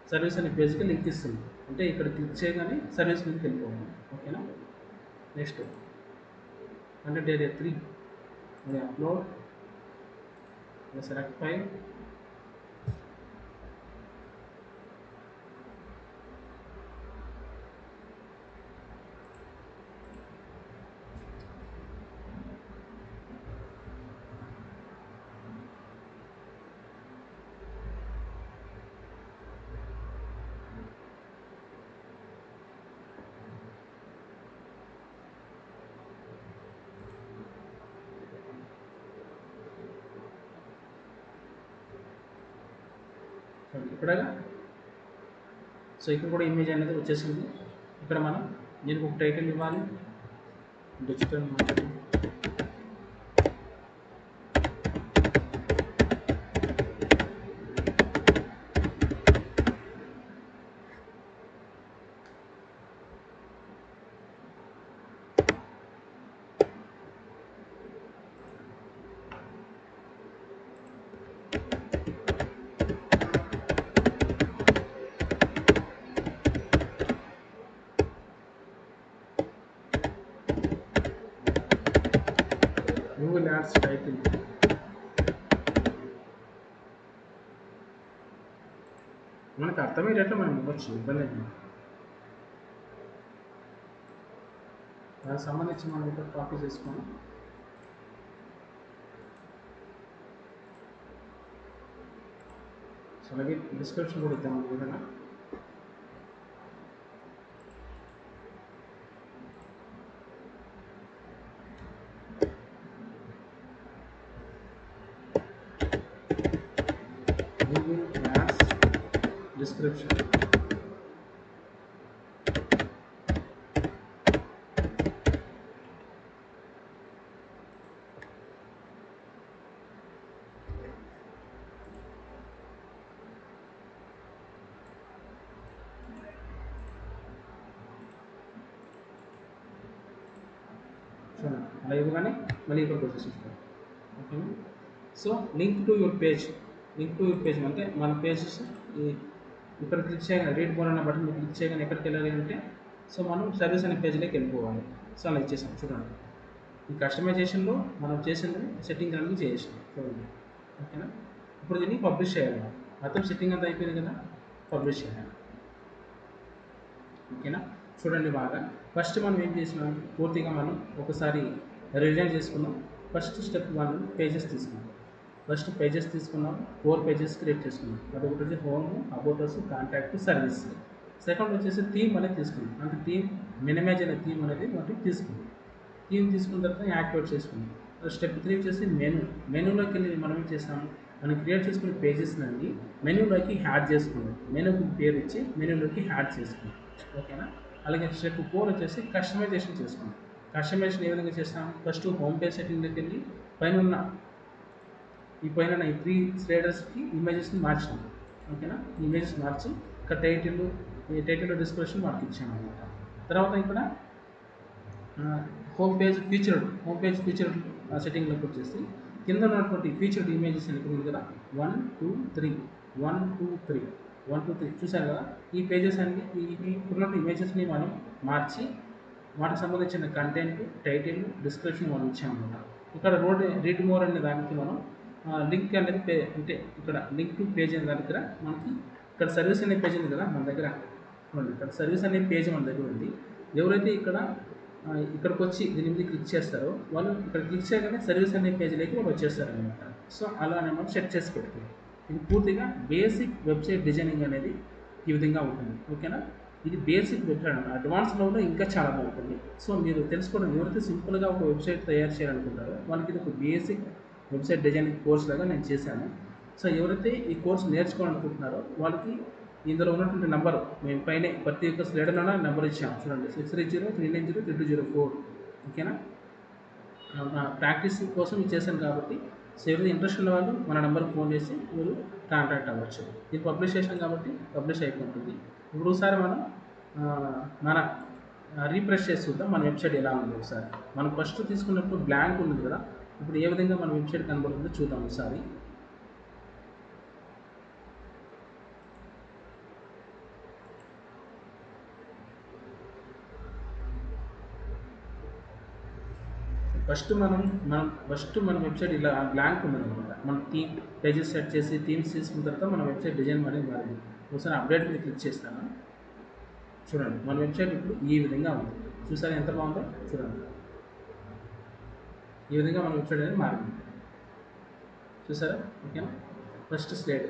సర్వీస్ అనే పేజ్కి లింక్ ఇస్తుంది. అంటే ఇక్కడ క్లిక్ చేయగానే సర్వీస్ మీదకి వెళ్ళిపోవాలి. ఓకేనా. Next content area 3 upload, select file, ఇక్కడ సో ఇక్కడ కూడా ఇమేజ్ అనేది వచ్చేసింది. ఇక్కడ మనం దీనికి ఒక టైటిల్ ఇవ్వాలి, digital marketing Google ads title. మనకు అర్థమయ్యేటట్లు మనం ఇవ్వచ్చు, ఇబ్బంది లేదు. దానికి సంబంధించి మనం ఇక్కడ కాపీ చేసుకొని సో అలాగే డిస్క్రిప్షన్ కూడా ఇద్దాం ఏదైనా. Google Ads description. అలా ఇవ్వగానే మళ్ళీ ఇక్కడికి వచ్చేసేస్తారు. ఓకేనా. So link to your page అంటే మన పేజెస్ ఇక్కడ క్లిక్ చేయగానే రీడ్ మోర్ అనే బటన్ క్లిక్ చేయగానే ఎక్కడికి వెళ్ళాలి అంటే సో మనం సర్వీస్ అనే పేజ్లోకి వెళ్ళిపోవాలి. సో అలా ఇచ్చేసాం చూడండి. ఈ కస్టమైజేషన్లో మనం చేసింది సెట్టింగ్ అనేది చేసాం చూడండి. ఓకేనా. ఇప్పుడు దీన్ని పబ్లిష్ చేయాలి. మొత్తం సెట్టింగ్ అంతా అయిపోయింది కదా, పబ్లిష్ చేయాలి. ఓకేనా. చూడండి బాగా ఫస్ట్ మనం ఏం చేసినాం, పూర్తిగా మనం ఒకసారి రివిజన్ చేసుకున్నాం. ఫస్ట్ స్టెప్ 1 పేజెస్ తీసుకున్నాం. ఫస్ట్ పేజెస్ తీసుకున్నాం, 4 పేజెస్ క్రియేట్ చేసుకున్నాం. అదొకటి వచ్చి home, about us, contact, service. Second వచ్చేసి థీమ్ అనేది తీసుకున్నాం. అంటే థీమ్ మినిమైజ్ అనే థీమ్ అనేది ఒకటి తీసుకున్నాం. థీమ్ తీసుకున్న తర్వాత యాక్టివేట్ చేసుకున్నాం. స్టెప్ 3 వచ్చేసి మెనూలోకి వెళ్ళి మనం ఏం చేస్తాము, మనం క్రియేట్ చేసుకునే పేజెస్ నుండి మెనూలోకి యాడ్ చేసుకున్నాం. మెనూకి పేరు ఇచ్చి మెనూలోకి యాడ్ చేసుకున్నాం. ఓకేనా. అలాగే స్టెప్ 4 వచ్చేసి కస్టమైజేషన్ చేసుకున్నాం. కస్టమైజేషన్ ఏ విధంగా చేస్తాం, ఫస్ట్ హోమ్ పేజ్ సెట్టింగ్లోకి వెళ్ళి పైన ఈ 3 స్లైడర్స్కి ఇమేజెస్ని మార్చాం. ఓకేనా. ఇమేజెస్ మార్చి ఇక్కడ టైటిల్ డిస్క్రిప్షన్ మనకి ఇచ్చాము అనమాట. తర్వాత ఇక్కడ హోమ్ పేజ్ ఫీచర్డ్ సెట్టింగ్లోకి వచ్చేసి కింద ఉన్నటువంటి ఫీచర్డ్ ఇమేజెస్ అని ఉంది కదా, 1 2 3 చూసారు కదా. ఈ పేజెస్ అన్ని ఇప్పుడున్న ఇమేజెస్ని మనం మార్చి వాటికి సంబంధించిన కంటెంట్, టైటిల్, డిస్క్రిప్షన్ మనం ఇచ్చామన్నమాట. ఇక్కడ రీడ్ మోర్ అనే దానికి మనం లింక్ అనేది అంటే ఇక్కడ లింక్ టు పేజ్ అనే దాని దగ్గర మనకి ఇక్కడ సర్వీస్ అనే పేజ్ ఉంది కదా మన దగ్గర. ఇక్కడ సర్వీస్ అనే పేజ్ మన దగ్గర ఉంది. ఎవరైతే ఇక్కడికి వచ్చి దీని మీద క్లిక్ చేస్తారో వాళ్ళు ఇక్కడ క్లిక్ చేయగానే సర్వీస్ అనే పేజ్లోకి వాళ్ళు వచ్చేస్తారనమాట. సో అలానే మనం సెట్ చేసి పెట్టుకోవాలి. ఇది పూర్తిగా బేసిక్ వెబ్సైట్ డిజైనింగ్ అనేది ఈ విధంగా ఉంటుంది. ఓకేనా. ఇది బేసిక్ వెబ్సైట్. అడ్వాన్స్ లెవెల్లో ఇంకా చాలా బాగుంటుంది. సో మీరు తెలుసుకోవడం, ఎవరైతే సింపుల్గా ఒక వెబ్సైట్ తయారు చేయాలనుకుంటారో వాళ్ళకి ఇది ఒక బేసిక్ వెబ్సైట్ డిజైనింగ్ కోర్స్ లాగా నేను చేశాను. సో ఎవరైతే ఈ కోర్స్ నేర్చుకోవాలనుకుంటున్నారో వాళ్ళకి ఇందులో ఉన్నటువంటి నెంబర్ మేము పైన ప్రతి ఒక్క స్లైడ్లోనే నెంబర్ ఇచ్చాము చూడండి, 630-390-2204. ఓకేనా. ప్రాక్టీస్ కోసం ఇది చేశాను కాబట్టి సో ఎవరైతే ఇంట్రెస్ట్ ఉన్న వాళ్ళు మన నెంబర్కి ఫోన్ చేసి మీరు కాంటాక్ట్ అవ్వచ్చు. ఇది పబ్లిష్ చేసాం కాబట్టి పబ్లిష్ అయిపోతుంది. ఇప్పుడు ఒకసారి మన రీఫ్రెష్ చేసి చూద్దాం మన వెబ్సైట్ ఎలా ఉంది. ఒకసారి మనం ఫస్ట్ తీసుకున్నప్పుడు బ్లాంక్ ఉంది కదా, ఇప్పుడు ఏ విధంగా మన వెబ్సైట్ కనబడుతుందో చూద్దాం ఒకసారి. ఫస్ట్ మన వెబ్సైట్ ఇలా బ్లాంక్ ఉందన్నమాట. మన థీమ్ పేజెస్ సెట్ చేసి థీమ్స్ తీసుకున్న తర్వాత మన వెబ్సైట్ డిజైన్ అనేది మారింది. ఒకసారి అప్డేట్ మీద క్లిక్ చేస్తాను. చూడండి మన వెబ్సైట్ ఇప్పుడు ఈ విధంగా ఉంది. చూసారా ఎంత బాగుందో చూడండి. ఈ విధంగా మన వెబ్సైట్ అనేది మారింది. చూసారా. ఓకేనా. ఫస్ట్ స్లైడ్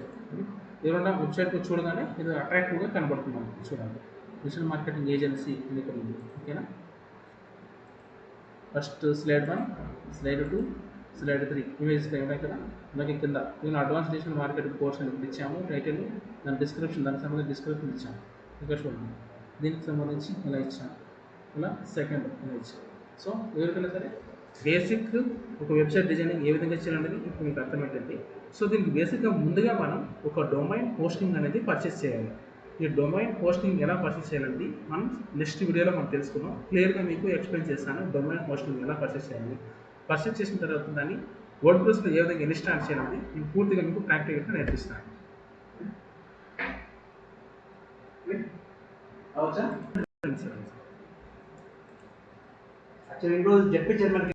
ఎవరైనా వెబ్సైట్కి చూడగానే ఇది అట్రాక్టివ్గా కనబడుతుంది మనకి. చూడండి డిజిటల్ మార్కెటింగ్ ఏజెన్సీ అని ఇక్కడ ఉంది. ఓకేనా. First slide 1, slide 2, slide 3 images ఉన్నాయి కదా. అలాగే కింద నేను అడ్వాన్స్ డిజిటల్ మార్కెటింగ్ కోర్స్ అని ఇచ్చాము. టైటిల్, దాని డిస్క్రిప్షన్, దానికి సంబంధించి డిస్క్రిప్షన్ ఇచ్చాము. ఇక్కడ చూడండి దీనికి సంబంధించి ఇలా ఇచ్చాము. ఇలా సెకండ్ ఇలా ఇచ్చాము. సో ఎవరికైనా సరే బేసిక్ ఒక వెబ్సైట్ డిజైనింగ్ ఏ విధంగా చేయాలనేది ఇప్పుడు మీకు అర్థమైందండి. సో దీనికి బేసిక్గా ముందుగా మనం ఒక డొమైన్ హోస్టింగ్ అనేది పర్చేస్ చేయాలి. ఈ డొమైన్ హోస్టింగ్ ఎలా పర్చేస్ చేయాలండి మనం నెక్స్ట్ వీడియోలో మనం తెలుసుకున్నాం. క్లియర్గా మీకు ఎక్స్ప్లెయిన్ చేస్తాను డొమైన్ హోస్టింగ్ ఎలా పర్చేస్ చేయాలి. పర్చేస్ చేసిన తర్వాత దాన్ని వర్డ్ప్రెస్లో ఏ విధంగా ఇన్స్టాల్ చేయాలి నేను పూర్తిగా మీకు ప్రాక్టికల్గా నేర్పిస్తాను. ఈరోజు జడ్పీ చైర్మన్